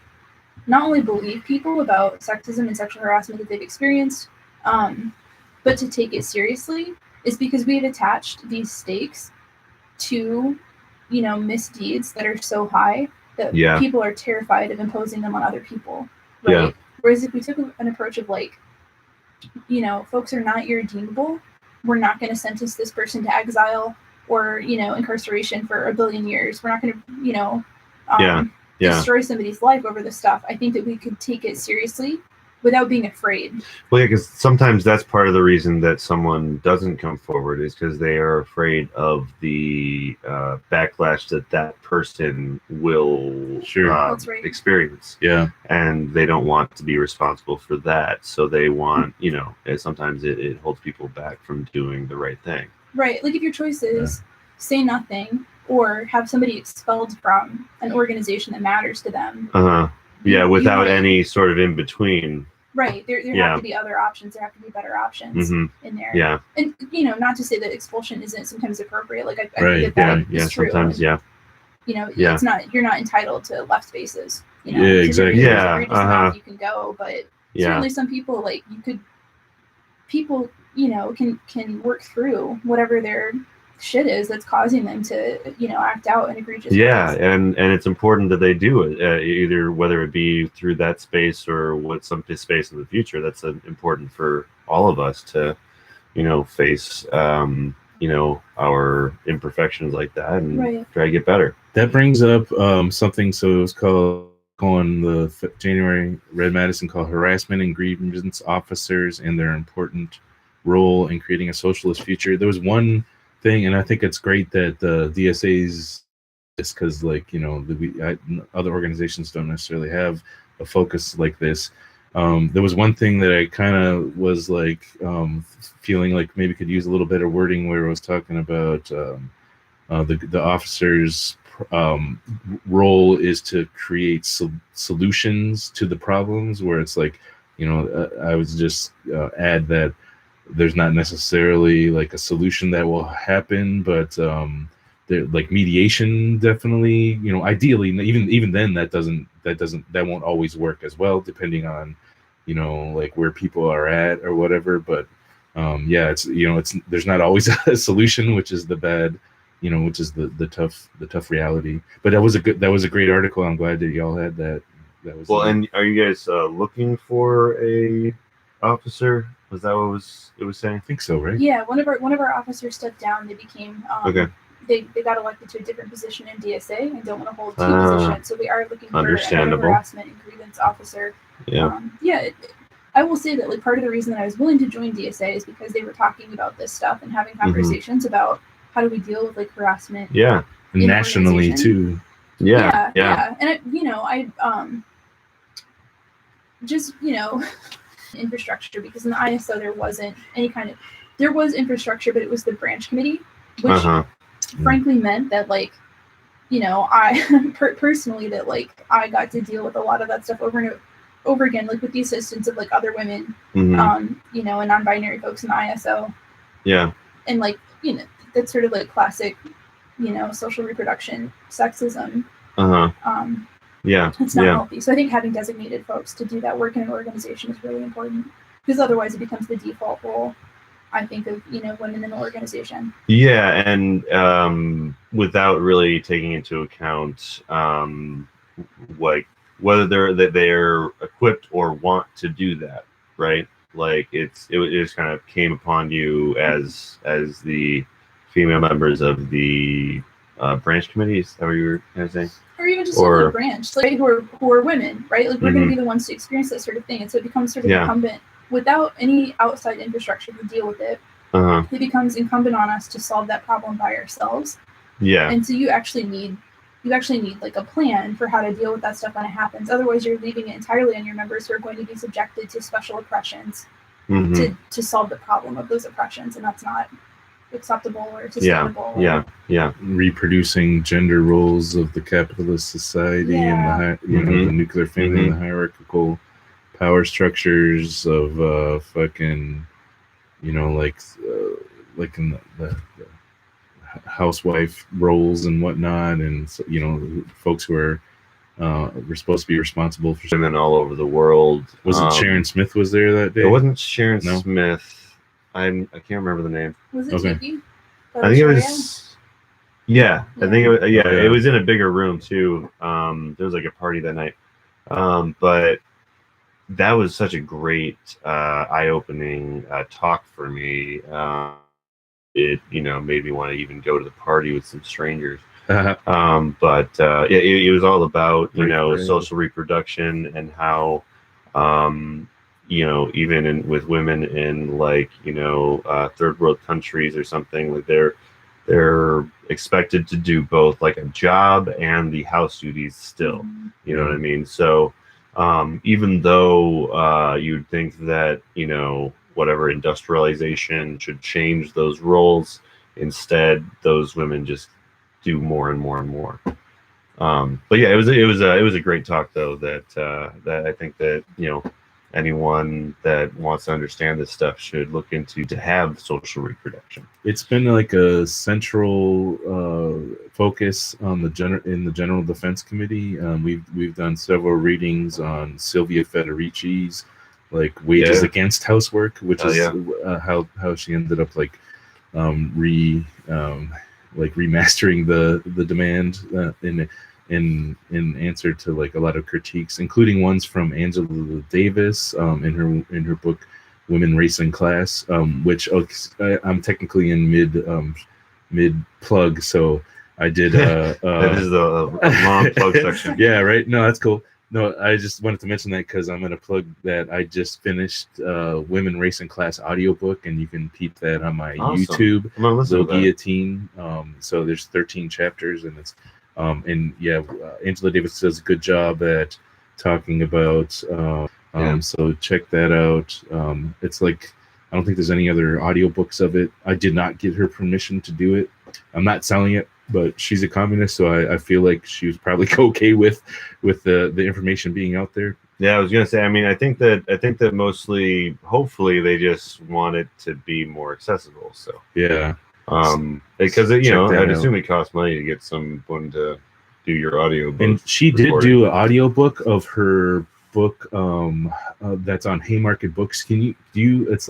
not only believe people about sexism and sexual harassment that they've experienced, but to take it seriously is because we have attached these stakes to, you know, misdeeds that are so high that people are terrified of imposing them on other people, right? Whereas if we took an approach of like, you know, folks are not irredeemable, we're not going to sentence this person to exile or, you know, incarceration for 1 billion years. We're not going to, you know, destroy somebody's life over this stuff. I think that we could take it seriously without being afraid. Well, yeah, because sometimes that's part of the reason that someone doesn't come forward is because they are afraid of the backlash that person will experience. Yeah. And they don't want to be responsible for that. So they want, you know, sometimes it holds people back from doing the right thing. Right. Like if your choice is say nothing or have somebody expelled from an organization that matters to them. Without any sort of in between. Right. There have to be other options. There have to be better options in there. Yeah. And, you know, not to say that expulsion isn't sometimes appropriate. Like, I think that is true. Sometimes, you know, it's not, you're not entitled to left spaces. You know, exactly. You can go, but certainly some people, like, people, you know, can work through whatever their shit is that's causing them to, you know, act out in egregious ways. And it's important that they do it, either whether it be through that space or some space in the future. That's important for all of us to, you know, face you know, our imperfections like that and try to get better. That brings up something. So it was called on the January Red Madison called harassment and grievance officers and their important role in creating a socialist future. There was one thing, and I think it's great that the DSA's, just because, like, you know, other organizations don't necessarily have a focus like this. There was one thing that I kind of was like feeling like maybe could use a little better wording, where I was talking about the officers' role is to create solutions to the problems, where it's like, you know, I would just add that there's not necessarily like a solution that will happen, but like mediation definitely, you know, ideally, even then that won't always work as well, depending on, you know, like where people are at or whatever. But it's, you know, there's not always a solution, which is the bad, you know, which is the tough reality. But that was a great article. I'm glad that y'all had that. That was and are you guys looking for a officer? Was that what it was saying? I think so, right? Yeah, one of our officers stepped down. They became they got elected to a different position in DSA and don't want to hold two positions. So we are looking for a harassment and grievance officer. I will say that, like, part of the reason that I was willing to join DSA is because they were talking about this stuff and having conversations about how do we deal with, like, harassment. Yeah, nationally too. Yeah. And I just infrastructure, because in the ISO there wasn't any kind of, there was infrastructure, but it was the branch committee, which frankly meant that I personally that I got to deal with a lot of that stuff over and over again, with the assistance of other women, and non-binary folks in the ISO. Yeah. And that's sort of classic, social reproduction sexism. Yeah. It's not healthy. So I think having designated folks to do that work in an organization is really important, because otherwise it becomes the default role, I think, of women in the organization. Yeah, and without really taking into account whether they're equipped or want to do that, right? It just kind of came upon you as the female members of the branch committees. Is that what you were kind of saying? Or even just the branch, who are women, right? We're going to be the ones to experience that sort of thing, and so it becomes sort of incumbent, without any outside infrastructure to deal with it. It becomes incumbent on us to solve that problem by ourselves. Yeah. And so you actually need a plan for how to deal with that stuff when it happens. Otherwise, you're leaving it entirely on your members, who are going to be subjected to special oppressions to solve the problem of those oppressions, and that's not acceptable or sustainable. Yeah. Reproducing gender roles of the capitalist society and the the nuclear family and the hierarchical power structures of fucking like in the housewife roles and whatnot, and folks who are we're supposed to be responsible for women all over the world. Was it Sharon Smith was there that day? It wasn't Sharon Smith. I can't remember the name. Was it JP? I think it was. Yeah, I think it was. Yeah, it was in a bigger room too. There was a party that night, but that was such a great eye-opening talk for me. It made me want to even go to the party with some strangers. But it was all about social reproduction and how even with women in third world countries or something, they're expected to do both a job and the house duties still. You know what I mean? So even though you'd think that whatever industrialization should change those roles, instead those women just do more and more and more. But yeah, it was a great talk though, that I think that anyone that wants to understand this stuff should look into to have social reproduction. It's been a central focus on in the General Defense Committee. We've done several readings on Sylvia Federici's Wages Against Housework, which is how she ended up remastering the demand in answer to a lot of critiques, including ones from Angela Davis in her book Women, Race, and Class, which I'm technically in mid plug, so I did that is the long plug section. Yeah, right. No, that's cool. No, I just wanted to mention that because I'm going to plug that I just finished Women, Race, and Class audiobook, and you can peep that on my YouTube, Lil Guillotine. So there's 13 chapters, and it's Angela Davis does a good job at talking about so check that out. It's I don't think there's any other audiobooks of it. I did not get her permission to do it. I'm not selling it, but she's a communist, so I feel like she was probably okay with the information being out there. Yeah, I was gonna say. I mean, I think that mostly, hopefully, they just want it to be more accessible. So yeah, because I'd assume it costs money to get someone to do your audio book. And she did do an audiobook of her book that's on Haymarket Books. It's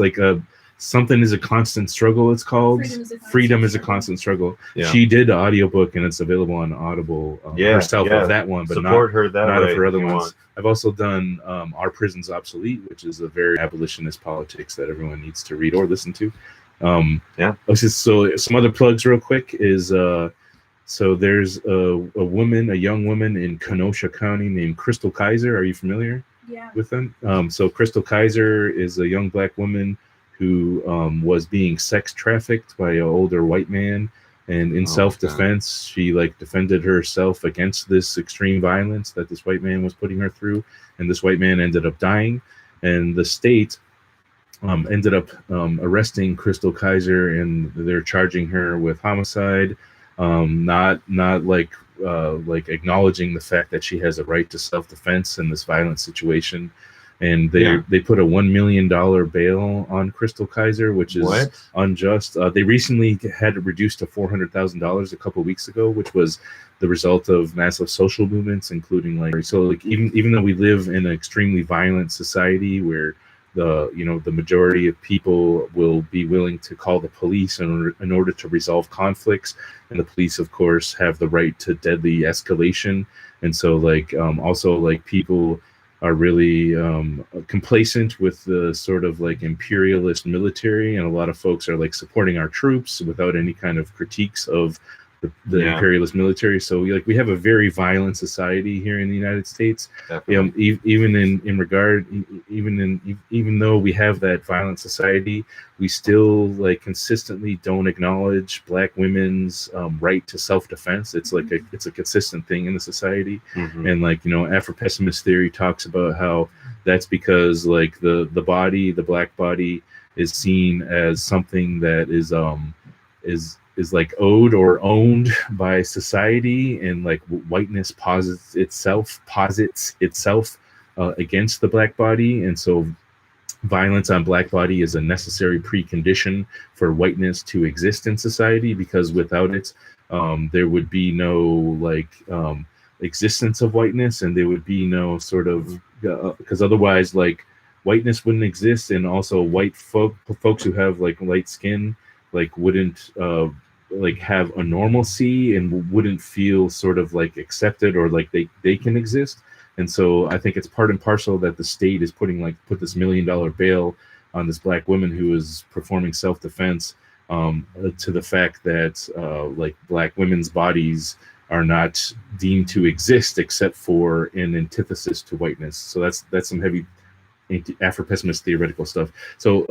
Something is a Constant Struggle, it's called. Freedom is a Constant Struggle. Yeah. She did the audiobook, and it's available on Audible herself of that one, but support her that not way of her other ones. I've also done Our Prison's Obsolete, which is a very abolitionist politics that everyone needs to read or listen to. So some other plugs real quick is so there's a young woman in Kenosha County named Crystal Kaiser. Are you familiar with them? So Crystal Kaiser is a young black woman who was being sex trafficked by an older white man And in Oh, self-defense, she like defended herself against this extreme violence that this white man was putting her through. And this white man ended up dying. And the state ended up arresting Crystal Kaiser, and they're charging her with homicide, not like acknowledging the fact that she has a right to self-defense in this violent situation. And they put a $1 million bail on Crystal Kaiser, which is unjust. They recently had it reduced to $400,000 a couple of weeks ago, which was the result of massive social movements, including even though we live in an extremely violent society where the majority of people will be willing to call the police in order to resolve conflicts, and the police of course have the right to deadly escalation. And so also people are really complacent with the sort of like imperialist military, and a lot of folks are like supporting our troops without any kind of critiques of the imperialist military. So we have a very violent society here in the United States. Even though we have that violent society, we still consistently don't acknowledge Black women's right to self-defense. It's a consistent thing in the society. And Afro-pessimist theory talks about how that's because the Black body is seen as something that is owed or owned by society, and whiteness posits itself against the Black body. And so violence on Black body is a necessary precondition for whiteness to exist in society, because without it there would be no existence of whiteness, and there would be no sort of because otherwise whiteness wouldn't exist, and also white folks who have light skin wouldn't have a normalcy and wouldn't feel sort of accepted or they can exist. And so I think it's part and parcel that the state is put this $1 million bail on this Black woman who is performing self-defense, to the fact that Black women's bodies are not deemed to exist except for an antithesis to whiteness. So that's some heavy Afro-pessimist theoretical stuff. So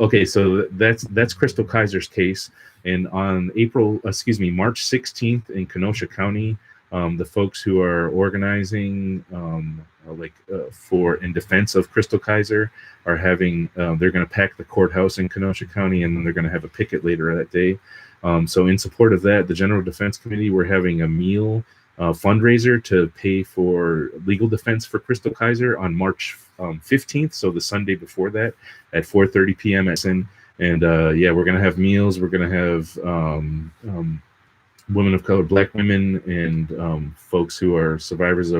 that's Crystal Kaiser's case. And on March 16th in Kenosha County, the folks who are organizing in defense of Crystal Kaiser are having they're going to pack the courthouse in Kenosha County, and then they're going to have a picket later that day. So in support of that, the General Defense Committee, we're having a meal fundraiser to pay for legal defense for Crystal Kaiser on March 15th, so the Sunday before that, at 4:30 p.m. at Sin. And we're gonna have meals. We're gonna have women of color, Black women, and folks who are survivors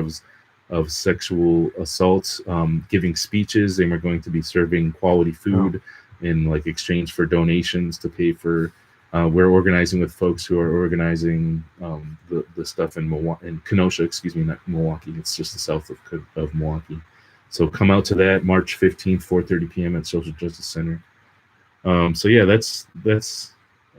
of sexual assaults giving speeches, and we're going to be serving quality food in exchange for donations to pay for. We're organizing with folks who are organizing the stuff in Kenosha, not Milwaukee. It's just the south of Milwaukee. So come out to that March 15th, 4:30 p.m. at Social Justice Center. That's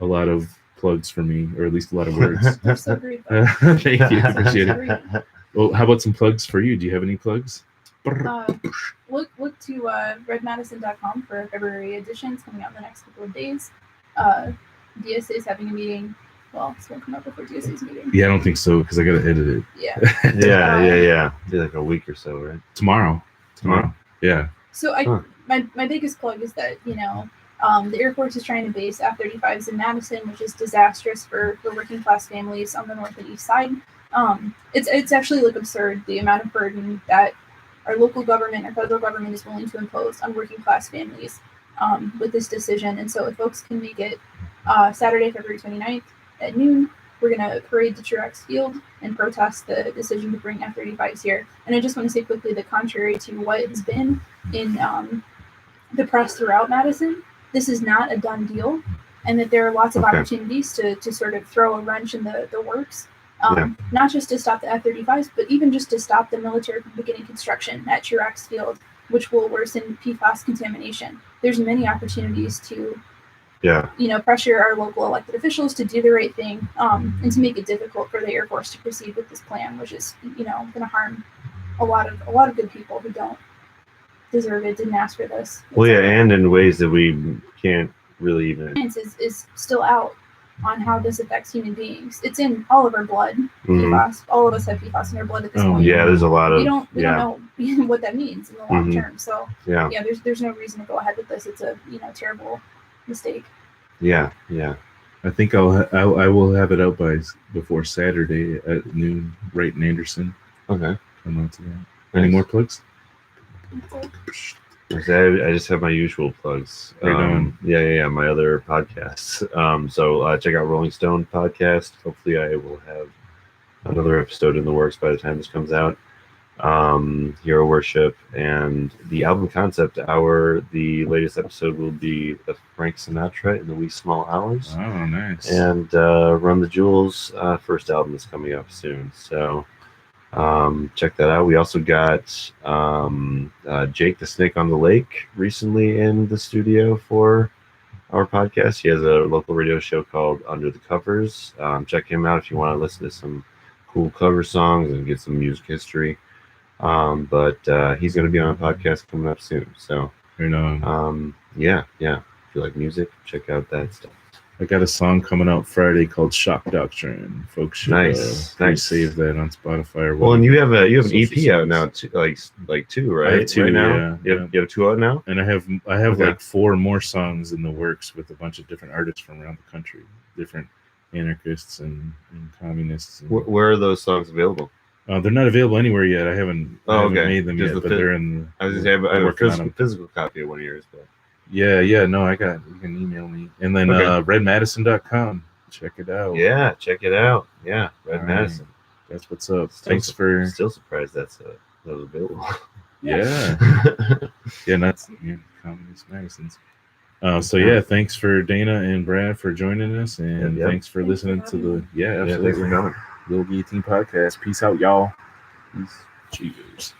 a lot of plugs for me, or at least a lot of words. You're so great. Thank you, appreciate it. Well, how about some plugs for you? Do you have any plugs? Look to redmadison.com for February editions coming out in the next couple of days. DSA is having a meeting. Well, this won't come up before DSA's meeting. Yeah, I don't think so, because I got to edit it. Yeah. Yeah. Be a week or so, right? Tomorrow. Yeah. So my biggest plug is that the Air Force is trying to base F-35s in Madison, which is disastrous for working class families on the north and east side. It's actually absurd, the amount of burden that our local government or federal government is willing to impose on working class families with this decision. And so if folks can make it Saturday, February 29th at noon, we're going to parade to Truex Field and protest the decision to bring F-35s here. And I just want to say quickly that contrary to what has been in the press throughout Madison, this is not a done deal, and that there are lots of opportunities to sort of throw a wrench in the works, not just to stop the F-35s, but even just to stop the military from beginning construction at Truex Field, which will worsen PFAS contamination. There's many opportunities to pressure our local elected officials to do the right thing, and to make it difficult for the Air Force to proceed with this plan, which is going to harm a lot of good people who don't deserve it, didn't ask for this. And in ways that we can't really even. Is still out. on how this affects human beings. It's in all of our blood. Mhm. PFAS. All of us have PFAS in our blood at this Oh, point. Yeah, there's a lot of We don't yeah, know what that means in the long Mhm. term. So yeah, yeah, there's no reason to go ahead with this. It's a terrible mistake. yeah. I think I will have it out before Saturday at noon, right in Anderson. Okay. Come out to that. Any more plugs? I just have my usual plugs. Right on. Yeah. My other podcasts. So check out Rolling Stone podcast. Hopefully, I will have another episode in the works by the time this comes out. Hero Worship and the album concept hour. The latest episode will be the Frank Sinatra in the Wee Small Hours. Oh, nice. And Run the Jewels first album is coming up soon. So check that out. We also got Jake the Snake on the Lake recently in the studio for our podcast. He has a local radio show called Under the Covers. Check him out if you want to listen to some cool cover songs and get some music history. But he's going to be on a podcast coming up soon. So Right on. yeah. If you like music, check out that stuff. I got a song coming out Friday called Shock Doctrine. Folks should Nice. save that on Spotify or Well, and you have an Social EP out service. now, too, like two, right? I have two, right now. yeah. You have two out now. And I have Okay. like 4 more songs in the works with a bunch of different artists from around the country, different anarchists and communists. And, Where are those songs available? they're not available anywhere yet. I haven't Okay. made them Just yet, the but phys- they're in. I was just saying, I have a working on them. physical copy of one of yours, but Yeah. No, I got. You can email me, and then Okay. redmadison.com. Check it out. yeah, check it out. Yeah, Red All right. Madison. That's what's up. Still Thanks for. Still surprised that's available. Yeah. Yeah, that's Communist Madison's. So yeah, thanks for Dana and Brad for joining us, and Yep. thanks for Thanks for listening to having the Yeah, thanks for absolutely coming. Lil Guillotine podcast. Peace out, y'all. Peace. Cheers.